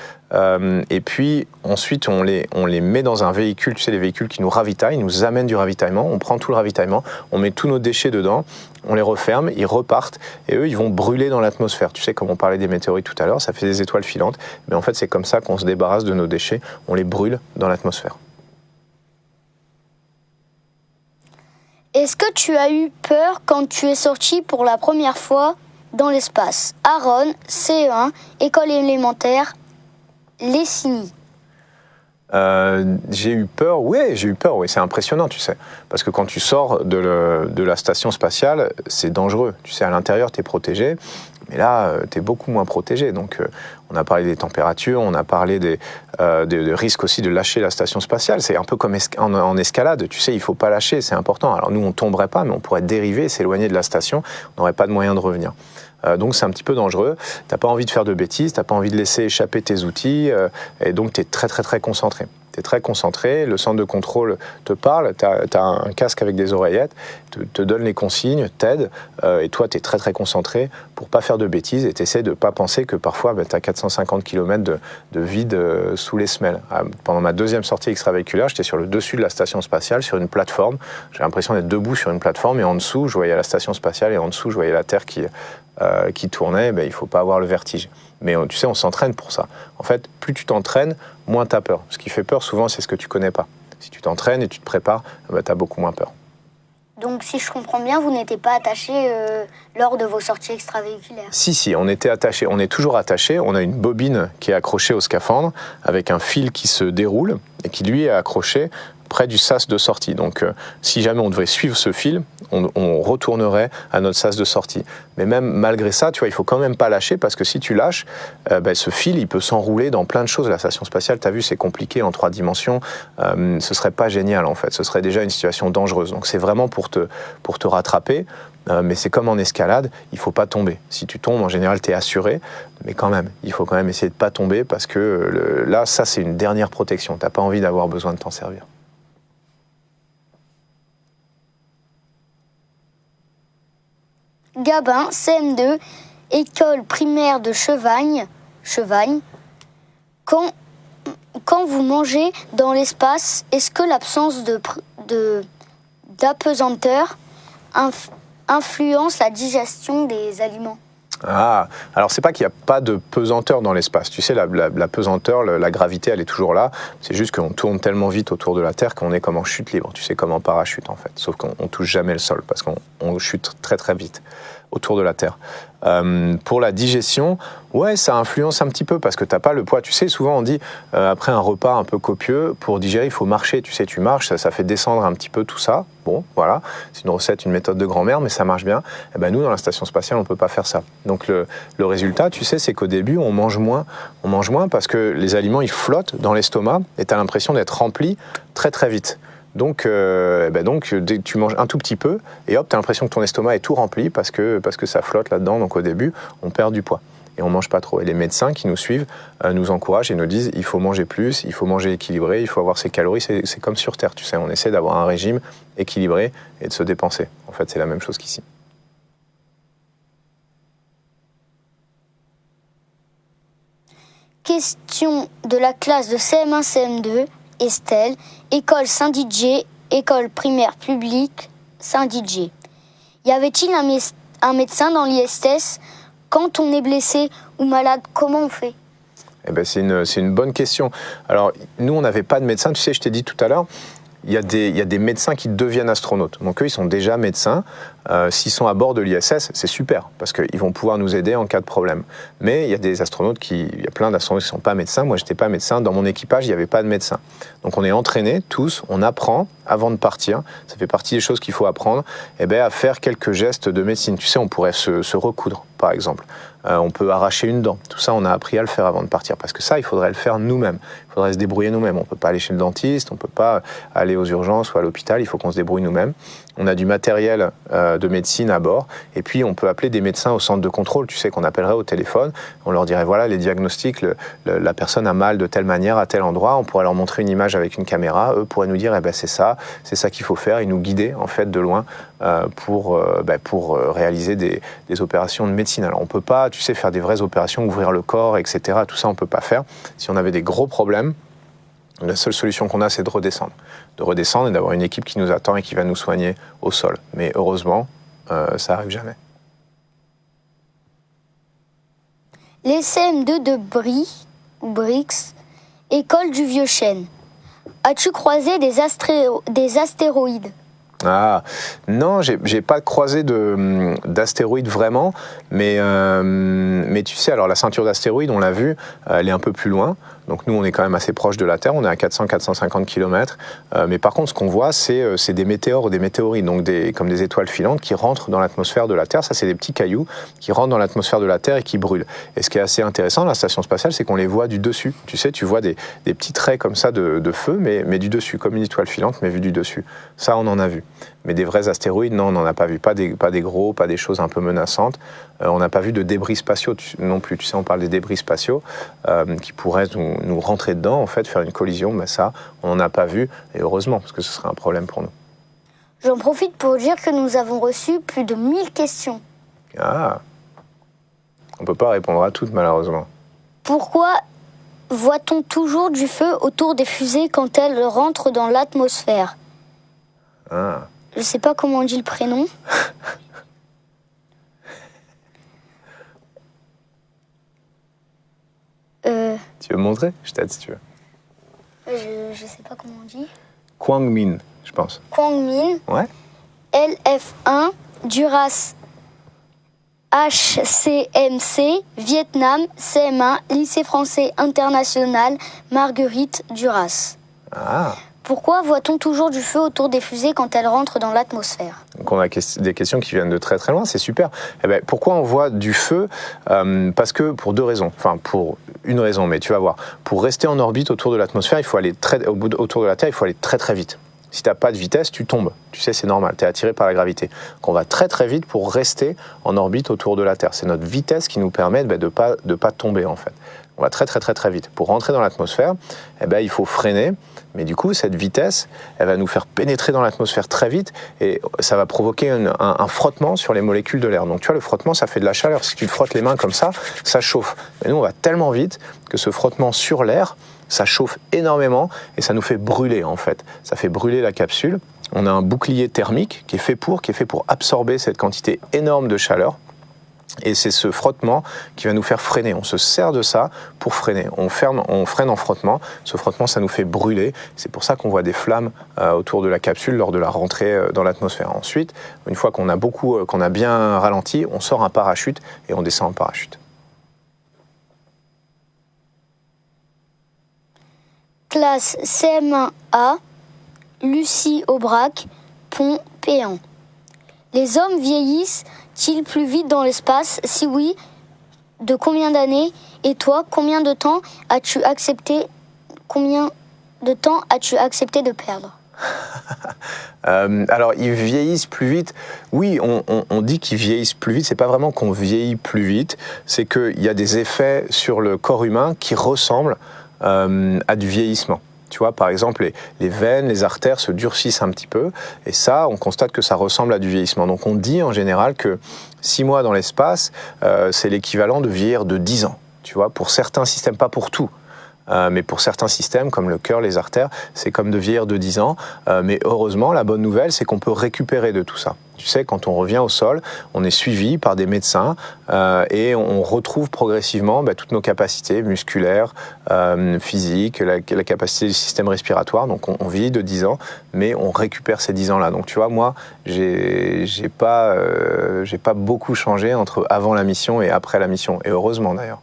Et puis ensuite, on les met dans un véhicule, tu sais, les véhicules qui nous ravitaillent, nous amènent du ravitaillement. On prend tout le ravitaillement, on met tous nos déchets dedans, on les referme, ils repartent et eux, ils vont brûler dans l'atmosphère. Tu sais, comme on parlait des météorites tout à l'heure, ça fait des étoiles filantes. Mais en fait, c'est comme ça qu'on se débarrasse de nos déchets. On les brûle dans l'atmosphère. Est-ce que tu as eu peur quand tu es sorti pour la première fois dans l'espace? Aaron, CE1, école élémentaire, Lessigny. J'ai eu peur, oui, c'est impressionnant, tu sais. Parce que quand tu sors de la station spatiale, c'est dangereux. Tu sais, à l'intérieur, tu es protégé, mais là, tu es beaucoup moins protégé. Donc, on a parlé des températures, on a parlé des risques aussi de lâcher la station spatiale. C'est un peu comme en escalade, tu sais, il ne faut pas lâcher, c'est important. Alors nous, on ne tomberait pas, mais on pourrait dériver, s'éloigner de la station, on n'aurait pas de moyen de revenir. Donc c'est un petit peu dangereux, tu n'as pas envie de faire de bêtises, tu n'as pas envie de laisser échapper tes outils, et donc tu es très très très concentré. Tu es très concentré, le centre de contrôle te parle, tu as un casque avec des oreillettes, te donne les consignes, t'aide, et toi tu es très très concentré pour pas faire de bêtises et tu essaies de ne pas penser que parfois tu as 450 km de vide sous les semelles. Pendant ma deuxième sortie extravéhiculaire, j'étais sur le dessus de la station spatiale, sur une plateforme, j'ai l'impression d'être debout sur une plateforme et en dessous je voyais la station spatiale et en dessous je voyais la Terre qui tournait, il ne faut pas avoir le vertige. Mais tu sais, on s'entraîne pour ça. En fait, plus tu t'entraînes, moins tu as peur. Ce qui fait peur, souvent, c'est ce que tu ne connais pas. Si tu t'entraînes et tu te prépares, tu as beaucoup moins peur. Donc, si je comprends bien, vous n'étiez pas attaché lors de vos sorties extravéhiculaires? Si, on était attaché. On est toujours attaché. On a une bobine qui est accrochée au scaphandre avec un fil qui se déroule et qui, lui, est accroché près du sas de sortie. Donc, si jamais on devait suivre ce fil, on retournerait à notre sas de sortie. Mais même malgré ça, tu vois, il faut quand même pas lâcher parce que si tu lâches, ce fil, il peut s'enrouler dans plein de choses. La station spatiale, tu as vu, c'est compliqué en 3 dimensions. Ce serait pas génial, en fait. Ce serait déjà une situation dangereuse. Donc, c'est vraiment pour te rattraper. Mais c'est comme en escalade, il faut pas tomber. Si tu tombes, en général, tu es assuré. Mais quand même, il faut quand même essayer de pas tomber parce que là, ça, c'est une dernière protection. Tu n'as pas envie d'avoir besoin de t'en servir. Gabin, CM2, école primaire de Chevagne. Quand vous mangez dans l'espace, est-ce que l'absence d'apesanteur influence la digestion des aliments? Ah, alors c'est pas qu'il n'y a pas de pesanteur dans l'espace. Tu sais, la pesanteur, la gravité, elle est toujours là. C'est juste qu'on tourne tellement vite autour de la Terre qu'on est comme en chute libre. Tu sais, comme en parachute en fait. Sauf qu'on touche jamais le sol parce qu'on chute très très vite autour de la Terre. Pour la digestion, ouais, ça influence un petit peu parce que tu n'as pas le poids. Tu sais, souvent on dit, après un repas un peu copieux, pour digérer, il faut marcher. Tu sais, tu marches, ça fait descendre un petit peu tout ça. Bon, voilà, c'est une recette, une méthode de grand-mère, mais ça marche bien. Et ben nous, dans la station spatiale, on ne peut pas faire ça. Donc le résultat, tu sais, c'est qu'au début, on mange moins parce que les aliments, ils flottent dans l'estomac et tu as l'impression d'être rempli très très vite. Donc, tu manges un tout petit peu et hop, tu as l'impression que ton estomac est tout rempli parce que ça flotte là-dedans. Donc au début, on perd du poids et on mange pas trop. Et les médecins qui nous suivent nous encouragent et nous disent il faut manger plus, il faut manger équilibré, il faut avoir ses calories. C'est comme sur Terre, tu sais, on essaie d'avoir un régime équilibré et de se dépenser. En fait, c'est la même chose qu'ici. Question de la classe de CM1, CM2, Estelle, école Saint-Didier, école primaire publique Saint-Didier. Y avait-il un médecin dans l'ISS? Quand on est blessé ou malade, comment on fait? Eh ben, c'est une bonne question. Alors, nous, on n'avait pas de médecin. Tu sais, je t'ai dit tout à l'heure, il y a des médecins qui deviennent astronautes. Donc eux, ils sont déjà médecins. S'ils sont à bord de l'ISS, c'est super, parce qu'ils vont pouvoir nous aider en cas de problème. Mais il y a des astronautes il y a plein d'astronautes qui ne sont pas médecins. Moi, je n'étais pas médecin. Dans mon équipage, il n'y avait pas de médecin. Donc on est entraînés tous, on apprend avant de partir. Ça fait partie des choses qu'il faut apprendre, à faire quelques gestes de médecine. Tu sais, on pourrait se recoudre, par exemple. On peut arracher une dent. Tout ça, on a appris à le faire avant de partir. Parce que ça, il faudrait le faire nous-mêmes. Il faudrait se débrouiller nous-mêmes. On ne peut pas aller chez le dentiste, on ne peut pas aller aux urgences ou à l'hôpital. Il faut qu'on se débrouille nous-mêmes. On a du matériel de médecine à bord. Et puis, on peut appeler des médecins au centre de contrôle. Tu sais, qu'on appellerait au téléphone. On leur dirait, voilà, les diagnostics, la personne a mal de telle manière, à tel endroit. On pourrait leur montrer une image avec une caméra. Eux pourraient nous dire, c'est ça qu'il faut faire. Et nous guider, en fait, de loin pour réaliser des opérations de médecine. Alors, on ne peut pas, tu sais, faire des vraies opérations, ouvrir le corps, etc. Tout ça, on ne peut pas faire. Si on avait des gros problèmes, la seule solution qu'on a, c'est de redescendre. Et d'avoir une équipe qui nous attend et qui va nous soigner au sol. Mais heureusement, ça arrive jamais. Les CM2 de Brix, école du Vieux-Chêne. As-tu croisé des astéroïdes ? Ah, non, j'ai pas croisé d'astéroïdes vraiment, mais tu sais, alors la ceinture d'astéroïdes, on l'a vu, elle est un peu plus loin. Donc nous, on est quand même assez proche de la Terre, on est à 400-450 km. Mais par contre, ce qu'on voit, c'est des météores ou des météorites, donc comme des étoiles filantes qui rentrent dans l'atmosphère de la Terre. Ça, c'est des petits cailloux qui rentrent dans l'atmosphère de la Terre et qui brûlent. Et ce qui est assez intéressant dans la station spatiale, c'est qu'on les voit du dessus. Tu sais, tu vois des petits traits comme ça de feu, mais du dessus, comme une étoile filante, mais vue du dessus. Ça, on en a vu. Mais des vrais astéroïdes, non, on n'en a pas vu. Pas des gros, pas des choses un peu menaçantes. On n'a pas vu de débris spatiaux non plus. Tu sais, on parle des débris spatiaux qui pourraient nous rentrer dedans, en fait, faire une collision. Mais ça, on n'en a pas vu. Et heureusement, parce que ce serait un problème pour nous. J'en profite pour dire que nous avons reçu plus de 1000 questions. Ah, on ne peut pas répondre à toutes, malheureusement. Pourquoi voit-on toujours du feu autour des fusées quand elles rentrent dans l'atmosphère ? Ah. Je sais pas comment on dit le prénom. Tu veux me montrer ? Je t'aide si tu veux. Je sais pas comment on dit. Quang-Minh, je pense. Quang-Minh. Ouais. LF1, Duras, HCMC, Vietnam, CM1, Lycée français international, Marguerite Duras. Ah. Pourquoi voit-on toujours du feu autour des fusées quand elles rentrent dans l'atmosphère ? Donc on a des questions qui viennent de très très loin, c'est super. Pourquoi on voit du feu ? Parce que pour deux raisons, enfin pour une raison, mais tu vas voir. Pour rester en orbite autour de l'atmosphère, autour de la Terre, il faut aller très très vite. Si tu n'as pas de vitesse, tu tombes. Tu sais, c'est normal, tu es attiré par la gravité. Donc on va très très vite pour rester en orbite autour de la Terre. C'est notre vitesse qui nous permet de pas tomber en fait. On va très très très très vite. Pour rentrer dans l'atmosphère, il faut freiner. Mais du coup, cette vitesse, elle va nous faire pénétrer dans l'atmosphère très vite et ça va provoquer un frottement sur les molécules de l'air. Donc tu vois, le frottement, ça fait de la chaleur. Si tu te frottes les mains comme ça chauffe. Mais nous, on va tellement vite que ce frottement sur l'air, ça chauffe énormément et ça nous fait brûler en fait. Ça fait brûler la capsule. On a un bouclier thermique qui est fait pour absorber cette quantité énorme de chaleur. Et c'est ce frottement qui va nous faire freiner. On se sert de ça pour freiner. On freine en frottement. Ce frottement, ça nous fait brûler. C'est pour ça qu'on voit des flammes autour de la capsule lors de la rentrée dans l'atmosphère. Ensuite, une fois qu'on a bien ralenti, on sort un parachute et on descend en parachute. Classe CM1A, Lucie Aubrac, Pont Péan. Les hommes vieillissent-ils plus vite dans l'espace ? Si oui, de combien d'années ? Et toi, combien de temps as-tu accepté de perdre ? Alors, ils vieillissent plus vite. Oui, on dit qu'ils vieillissent plus vite. C'est pas vraiment qu'on vieillit plus vite. C'est qu'il y a des effets sur le corps humain qui ressemblent à du vieillissement. Tu vois, par exemple, les veines, les artères se durcissent un petit peu, et ça, on constate que ça ressemble à du vieillissement. Donc on dit en général que 6 mois dans l'espace, c'est l'équivalent de vieillir de 10 ans, tu vois, pour certains systèmes, pas pour tout. mais pour certains systèmes, comme le cœur, les artères, c'est comme de vieillir de 10 ans. Mais heureusement, la bonne nouvelle, c'est qu'on peut récupérer de tout ça. Tu sais, quand on revient au sol, on est suivi par des médecins et on retrouve progressivement toutes nos capacités musculaires, physiques, la capacité du système respiratoire. Donc on vieillit de 10 ans, mais on récupère ces 10 ans-là. Donc tu vois, moi, j'ai pas beaucoup changé entre avant la mission et après la mission. Et heureusement d'ailleurs.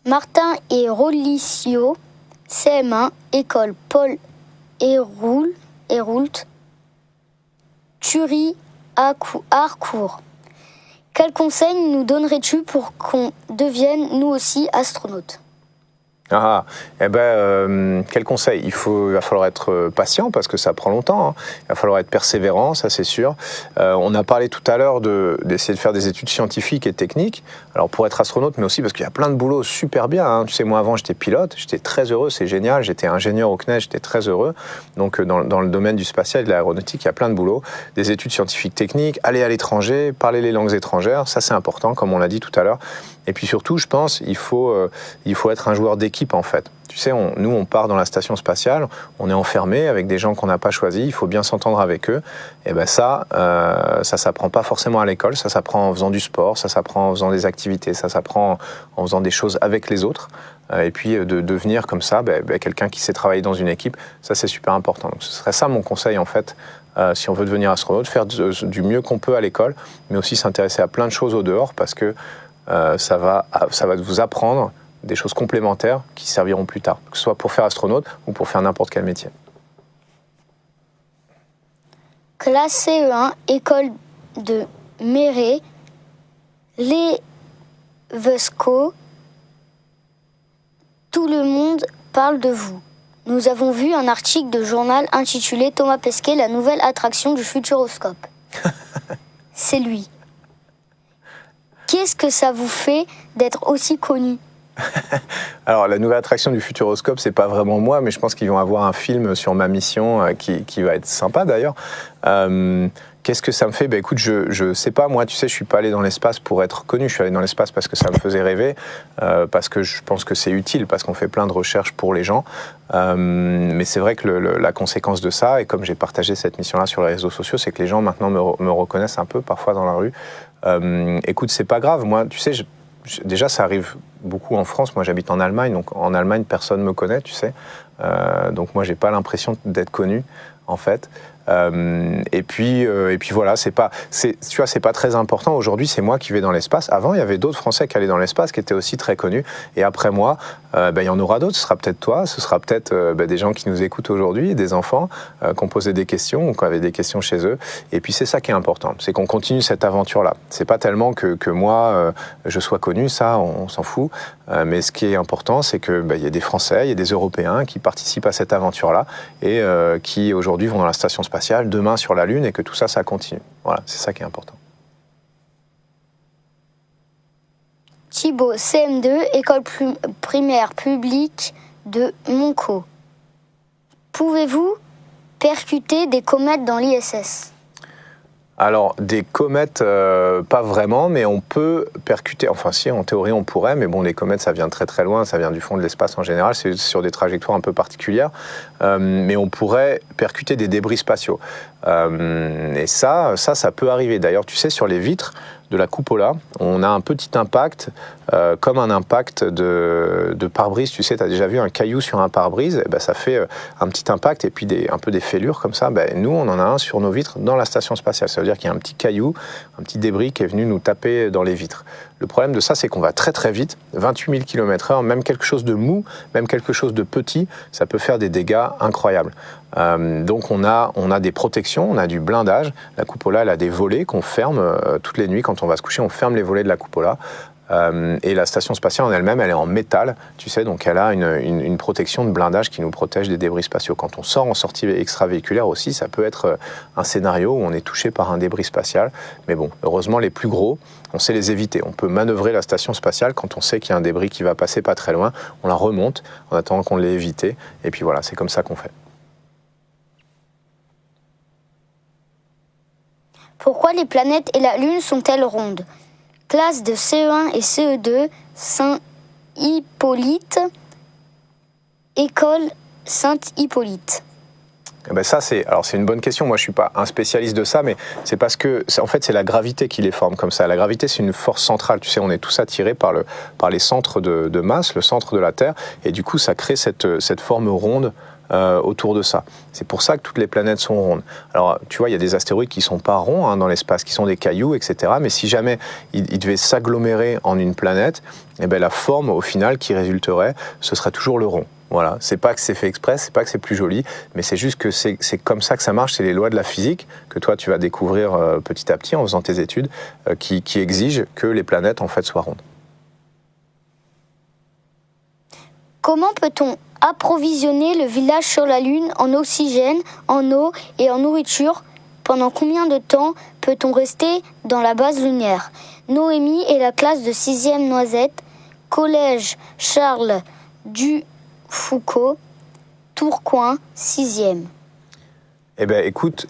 Martin et Rolicio, CM1, école Paul Héroult, Thury, Harcourt. Quel conseil nous donnerais-tu pour qu'on devienne nous aussi astronautes ? Quel conseil ? Il va falloir être patient parce que ça prend longtemps. Hein. Il va falloir être persévérant, ça c'est sûr. On a parlé tout à l'heure d'essayer de faire des études scientifiques et techniques. Alors pour être astronaute, mais aussi parce qu'il y a plein de boulot super bien. Hein. Tu sais, moi avant j'étais pilote, j'étais très heureux, c'est génial. J'étais ingénieur au CNES, j'étais très heureux. Donc dans le domaine du spatial et de l'aéronautique, il y a plein de boulot. Des études scientifiques techniques, aller à l'étranger, parler les langues étrangères, ça c'est important, comme on l'a dit tout à l'heure. Et puis surtout, je pense, il faut être un joueur d'équipe en fait. Tu sais, nous on part dans la station spatiale, on est enfermé avec des gens qu'on n'a pas choisis, il faut bien s'entendre avec eux. Et ça s'apprend pas forcément à l'école, ça s'apprend en faisant du sport, ça s'apprend en faisant des activités, ça s'apprend en faisant des choses avec les autres. Et puis de devenir comme ça, quelqu'un qui sait travailler dans une équipe, ça c'est super important. Donc ce serait ça mon conseil en fait. Si on veut devenir astronaute, faire du mieux qu'on peut à l'école, mais aussi s'intéresser à plein de choses au dehors parce que ça va vous apprendre des choses complémentaires qui serviront plus tard, que ce soit pour faire astronaute ou pour faire n'importe quel métier. Classe CE1, école de Méret, Levesco. Tout le monde parle de vous. Nous avons vu un article de journal intitulé « Thomas Pesquet, la nouvelle attraction du Futuroscope ». C'est lui. Qu'est-ce que ça vous fait d'être aussi connu ? Alors, la nouvelle attraction du Futuroscope, c'est pas vraiment moi, mais je pense qu'ils vont avoir un film sur ma mission qui va être sympa d'ailleurs. Qu'est-ce que ça me fait ? Écoute, je sais pas, moi, tu sais, je suis pas allé dans l'espace pour être connu, je suis allé dans l'espace parce que ça me faisait rêver, parce que je pense que c'est utile, parce qu'on fait plein de recherches pour les gens. Mais c'est vrai que la conséquence de ça, et comme j'ai partagé cette mission-là sur les réseaux sociaux, c'est que les gens maintenant me reconnaissent un peu, parfois dans la rue. Écoute, c'est pas grave, moi, tu sais, déjà, ça arrive beaucoup en France. Moi, j'habite en Allemagne, donc en Allemagne, personne me connaît, tu sais. Donc moi, j'ai pas l'impression d'être connu, en fait. Et puis voilà, c'est pas très important. Aujourd'hui, c'est moi qui vais dans l'espace. Avant, il y avait d'autres Français qui allaient dans l'espace, qui étaient aussi très connus. Et après moi, il y en aura d'autres. Ce sera peut-être toi, ce sera peut-être des gens qui nous écoutent aujourd'hui, des enfants qui ont posé des questions ou qui avaient des questions chez eux. Et puis c'est ça qui est important, c'est qu'on continue cette aventure-là. C'est pas tellement que moi je sois connu, ça, on s'en fout. Mais ce qui est important, c'est que y a des Français, il y a des Européens qui participent à cette aventure-là et qui aujourd'hui vont dans la station spatiale, demain sur la Lune, et que tout ça, ça continue. Voilà, c'est ça qui est important. Thibaut, CM2, école primaire publique de Monco. Pouvez-vous percuter des comètes dans l'ISS ? Alors, des comètes, pas vraiment, mais on peut percuter, enfin si, en théorie on pourrait, mais bon, les comètes, ça vient très très loin, ça vient du fond de l'espace en général, c'est sur des trajectoires un peu particulières, mais on pourrait percuter des débris spatiaux. Et ça peut arriver. D'ailleurs, tu sais, sur les vitres de la cupola, on a un petit impact, comme un impact de pare-brise. Tu sais, tu as déjà vu un caillou sur un pare-brise, ça fait un petit impact et puis un peu des fêlures comme ça. Nous, on en a un sur nos vitres dans la station spatiale. Ça veut dire qu'il y a un petit caillou, un petit débris qui est venu nous taper dans les vitres. Le problème de ça, c'est qu'on va très très vite, 28 000 km/h, même quelque chose de mou, même quelque chose de petit, ça peut faire des dégâts incroyables. Donc on a des protections, on a du blindage. La cupola, elle a des volets qu'on ferme toutes les nuits quand on va se coucher, on ferme les volets de la cupola. Et la station spatiale en elle-même, elle est en métal, tu sais, donc elle a une protection de blindage qui nous protège des débris spatiaux. Quand on sort en sortie extravéhiculaire aussi, ça peut être un scénario où on est touché par un débris spatial. Mais bon, heureusement, les plus gros, on sait les éviter. On peut manœuvrer la station spatiale quand on sait qu'il y a un débris qui va passer pas très loin. On la remonte en attendant qu'on l'ait évité. Et puis voilà, c'est comme ça qu'on fait. Pourquoi les planètes et la Lune sont-elles rondes ? Classe de CE1 et CE2, Saint-Hippolyte, école Saint-Hippolyte. Eh ben ça, c'est une bonne question. Moi, je suis pas un spécialiste de ça, mais c'est parce que, en fait, c'est la gravité qui les forme comme ça. La gravité, c'est une force centrale. Tu sais, on est tous attirés par les centres de masse, le centre de la Terre, et du coup, ça crée cette forme ronde autour de ça. C'est pour ça que toutes les planètes sont rondes. Alors, tu vois, il y a des astéroïdes qui sont pas ronds dans l'espace, qui sont des cailloux, etc. Mais si jamais ils devaient s'agglomérer en une planète, eh ben la forme, au final, qui résulterait, ce serait toujours le rond. Voilà, c'est pas que c'est fait exprès, c'est pas que c'est plus joli, mais c'est juste que c'est comme ça que ça marche, c'est les lois de la physique que toi tu vas découvrir petit à petit en faisant tes études, qui exigent que les planètes en fait soient rondes. Comment peut-on approvisionner le village sur la Lune en oxygène, en eau et en nourriture? Pendant combien de temps peut-on rester dans la base lunaire? Noémie est la classe de 6e Noisette, collège Charles Dufoucault, Tourcoing, 6e. Eh bien, écoute,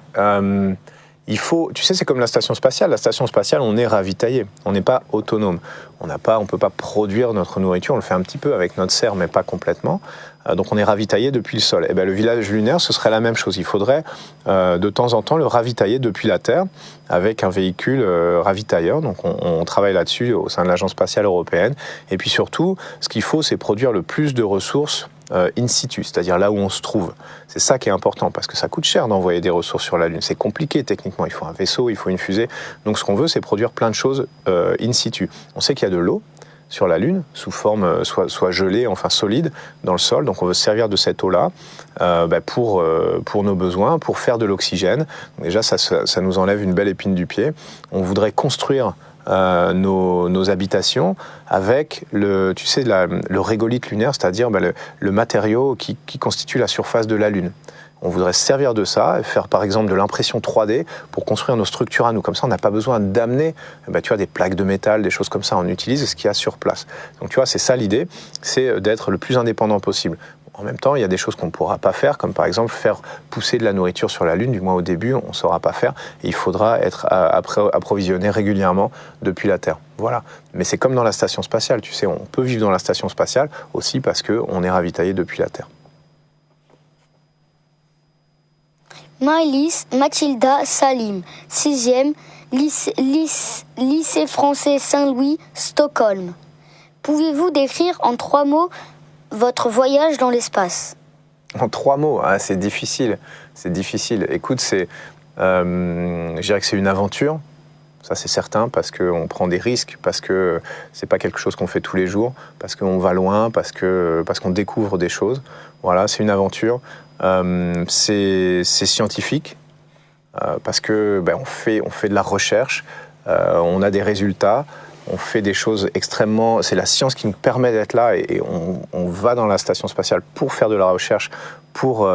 il faut... Tu sais, c'est comme la station spatiale. La station spatiale, on est ravitaillé. On n'est pas autonome. On ne peut pas produire notre nourriture. On le fait un petit peu avec notre serre, mais pas complètement. Donc, on est ravitaillé depuis le sol. Eh bien, le village lunaire, ce serait la même chose. Il faudrait, de temps en temps, le ravitailler depuis la Terre avec un véhicule ravitailleur. Donc, on travaille là-dessus au sein de l'Agence spatiale européenne. Et puis, surtout, ce qu'il faut, c'est produire le plus de ressources in situ, c'est-à-dire là où on se trouve. C'est ça qui est important, parce que ça coûte cher d'envoyer des ressources sur la Lune. C'est compliqué techniquement, il faut un vaisseau, il faut une fusée. Donc ce qu'on veut, c'est produire plein de choses in situ. On sait qu'il y a de l'eau sur la Lune, sous forme soit gelée, enfin solide, dans le sol. Donc on veut se servir de cette eau-là pour nos besoins, pour faire de l'oxygène. Déjà, ça nous enlève une belle épine du pied. On voudrait construire nos habitations avec le régolithe lunaire, c'est-à-dire le matériau qui constitue la surface de la Lune. On voudrait se servir de ça et faire par exemple de l'impression 3D pour construire nos structures à nous. Comme ça, on n'a pas besoin d'amener des plaques de métal, des choses comme ça. On utilise ce qu'il y a sur place. Donc tu vois, c'est ça l'idée, c'est d'être le plus indépendant possible. En même temps, il y a des choses qu'on ne pourra pas faire, comme par exemple faire pousser de la nourriture sur la Lune. Du moins au début, on ne saura pas faire. Et il faudra être approvisionné régulièrement depuis la Terre. Voilà. Mais c'est comme dans la station spatiale. Tu sais, on peut vivre dans la station spatiale aussi parce qu'on est ravitaillé depuis la Terre. Maëlys Mathilda Salim, 6e, lycée français Saint-Louis, Stockholm. Pouvez-vous décrire en 3 mots votre voyage dans l'espace? En 3 mots, c'est difficile. C'est difficile. Écoute, je dirais que c'est une aventure. Ça, c'est certain, parce qu'on prend des risques, parce que c'est pas quelque chose qu'on fait tous les jours, parce qu'on va loin, parce qu'on découvre des choses. Voilà, c'est une aventure. C'est scientifique, parce que on fait de la recherche, on a des résultats. On fait des choses extrêmement... C'est la science qui nous permet d'être là et on va dans la station spatiale pour faire de la recherche pour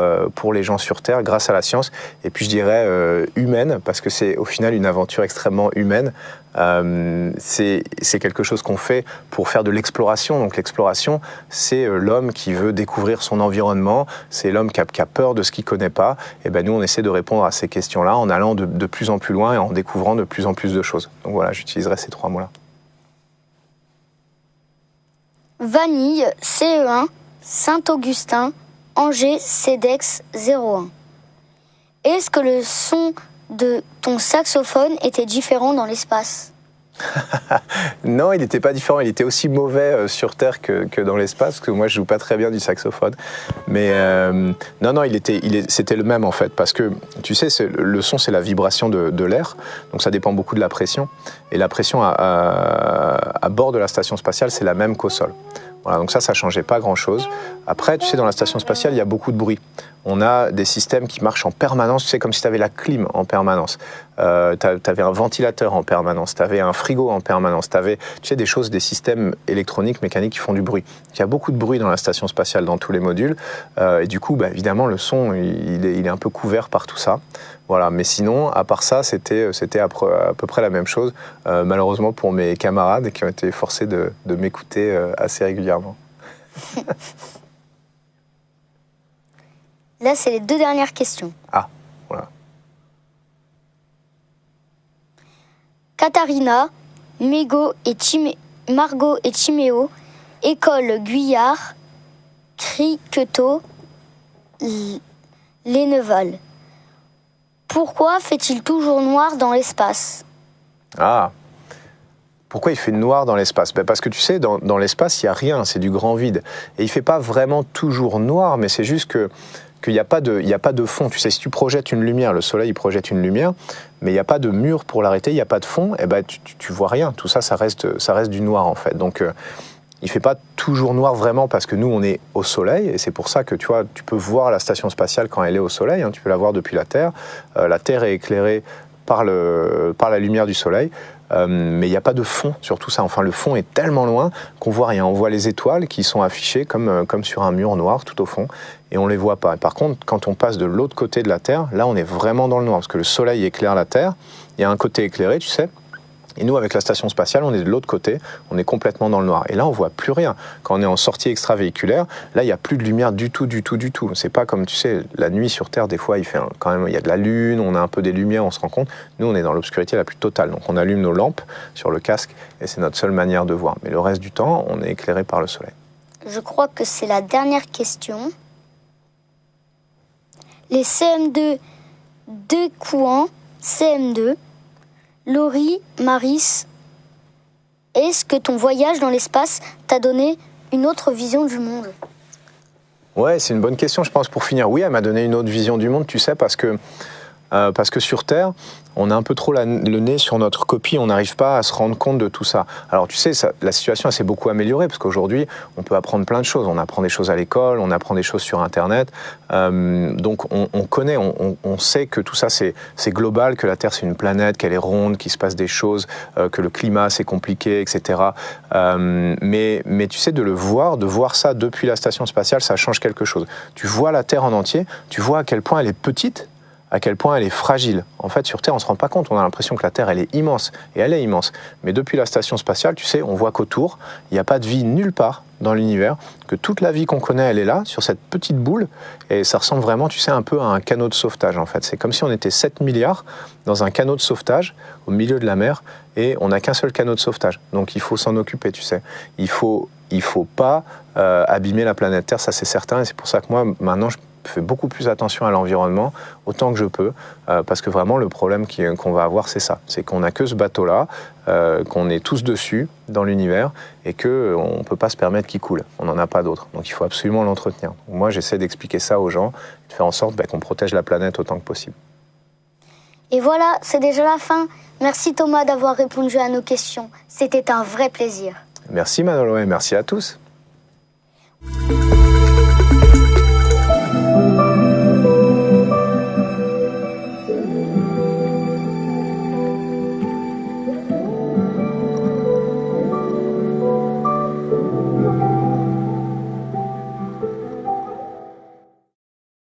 les gens sur Terre grâce à la science. Et puis je dirais humaine, parce que c'est au final une aventure extrêmement humaine. C'est quelque chose qu'on fait pour faire de l'exploration. Donc l'exploration, c'est l'homme qui veut découvrir son environnement, c'est l'homme qui a peur de ce qu'il ne connaît pas. Et nous, on essaie de répondre à ces questions-là en allant de plus en plus loin et en découvrant de plus en plus de choses. Donc voilà, j'utiliserai ces 3 mots-là. Vanille, CE1, Saint-Augustin, Angers, CEDEX 01. Est-ce que le son de ton saxophone était différent dans l'espace? Non, il n'était pas différent. Il était aussi mauvais sur Terre que dans l'espace, parce que moi, je joue pas très bien du saxophone. Mais non, c'était le même en fait, parce que tu sais, le son, c'est la vibration de l'air, donc ça dépend beaucoup de la pression. Et la pression à bord de la station spatiale, c'est la même qu'au sol. Voilà, donc ça changeait pas grand-chose. Après, tu sais, dans la station spatiale, il y a beaucoup de bruit. On a des systèmes qui marchent en permanence, tu sais, comme si tu avais la clim en permanence. Tu avais un ventilateur en permanence, tu avais un frigo en permanence, tu avais, tu sais, des choses, des systèmes électroniques, mécaniques qui font du bruit. Il y a beaucoup de bruit dans la station spatiale, dans tous les modules. Et du coup, évidemment, le son, il est un peu couvert par tout ça. Voilà, mais sinon, à part ça, c'était à peu près la même chose, malheureusement pour mes camarades qui ont été forcés de m'écouter assez régulièrement. Là, c'est les 2 dernières questions. Ah, voilà. Katharina, Margot et Timéo, École Guyard, Criquetot, Léneval. Pourquoi fait-il toujours noir dans l'espace? Ah, pourquoi il fait noir dans l'espace? Parce que tu sais, dans l'espace, il n'y a rien, c'est du grand vide. Et il ne fait pas vraiment toujours noir, mais c'est juste qu'il n'y a pas de fond. Tu sais, si tu projettes une lumière, le soleil il projette une lumière, mais il n'y a pas de mur pour l'arrêter, il n'y a pas de fond, et ben tu vois rien. Tout ça, ça reste du noir en fait. Donc il ne fait pas toujours noir vraiment parce que nous on est au soleil, et c'est pour ça que tu vois, tu peux voir la station spatiale quand elle est au soleil, hein, tu peux la voir depuis la Terre. La Terre est éclairée par la lumière du soleil. Mais il n'y a pas de fond sur tout ça. Enfin, le fond est tellement loin qu'on voit rien. On voit les étoiles qui sont affichées comme sur un mur noir tout au fond, et on les voit pas. Et par contre, quand on passe de l'autre côté de la Terre, là, on est vraiment dans le noir parce que le soleil éclaire la Terre. Il y a un côté éclairé, tu sais. Et nous, avec la station spatiale, on est de l'autre côté, on est complètement dans le noir. Et là, on voit plus rien. Quand on est en sortie extravéhiculaire, là, il n'y a plus de lumière du tout. C'est pas comme, tu sais, la nuit sur Terre, des fois, il y a de la lune, on a un peu des lumières, on se rend compte. Nous, on est dans l'obscurité la plus totale. Donc, on allume nos lampes sur le casque et c'est notre seule manière de voir. Mais le reste du temps, on est éclairé par le soleil. Je crois que c'est la dernière question. Les CM2 de Couan, CM2, Laurie, Maris, est-ce que ton voyage dans l'espace t'a donné une autre vision du monde? Ouais, c'est une bonne question, je pense, pour finir. Oui, elle m'a donné une autre vision du monde, tu sais, parce que sur Terre, on a un peu trop le nez sur notre copie, on n'arrive pas à se rendre compte de tout ça. Alors tu sais, la situation s'est beaucoup améliorée, parce qu'aujourd'hui, on peut apprendre plein de choses. On apprend des choses à l'école, on apprend des choses sur Internet. Donc on connaît, on sait que tout ça c'est global, que la Terre c'est une planète, qu'elle est ronde, qu'il se passe des choses, que le climat c'est compliqué, etc. Mais tu sais, de voir ça depuis la station spatiale, ça change quelque chose. Tu vois la Terre en entier, tu vois à quel point elle est petite, à quel point elle est fragile. En fait, sur Terre, on ne se rend pas compte, on a l'impression que la Terre, elle est immense, et elle est immense. Mais depuis la station spatiale, tu sais, on voit qu'autour, il n'y a pas de vie nulle part dans l'univers, que toute la vie qu'on connaît, elle est là, sur cette petite boule, et ça ressemble vraiment, tu sais, un peu à un canot de sauvetage, en fait. C'est comme si on était 7 milliards dans un canot de sauvetage, au milieu de la mer, et on n'a qu'un seul canot de sauvetage. Donc il faut s'en occuper, tu sais. Il faut pas abîmer la planète Terre, ça c'est certain, et c'est pour ça que moi, maintenant, je fais beaucoup plus attention à l'environnement, autant que je peux, parce que vraiment le problème qu'on va avoir, c'est ça. C'est qu'on n'a que ce bateau-là, qu'on est tous dessus dans l'univers, et qu'on ne peut pas se permettre qu'il coule. On n'en a pas d'autre. Donc il faut absolument l'entretenir. Moi, j'essaie d'expliquer ça aux gens, de faire en sorte qu'on protège la planète autant que possible. Et voilà, c'est déjà la fin. Merci Thomas d'avoir répondu à nos questions. C'était un vrai plaisir. Merci Manolo, et merci à tous.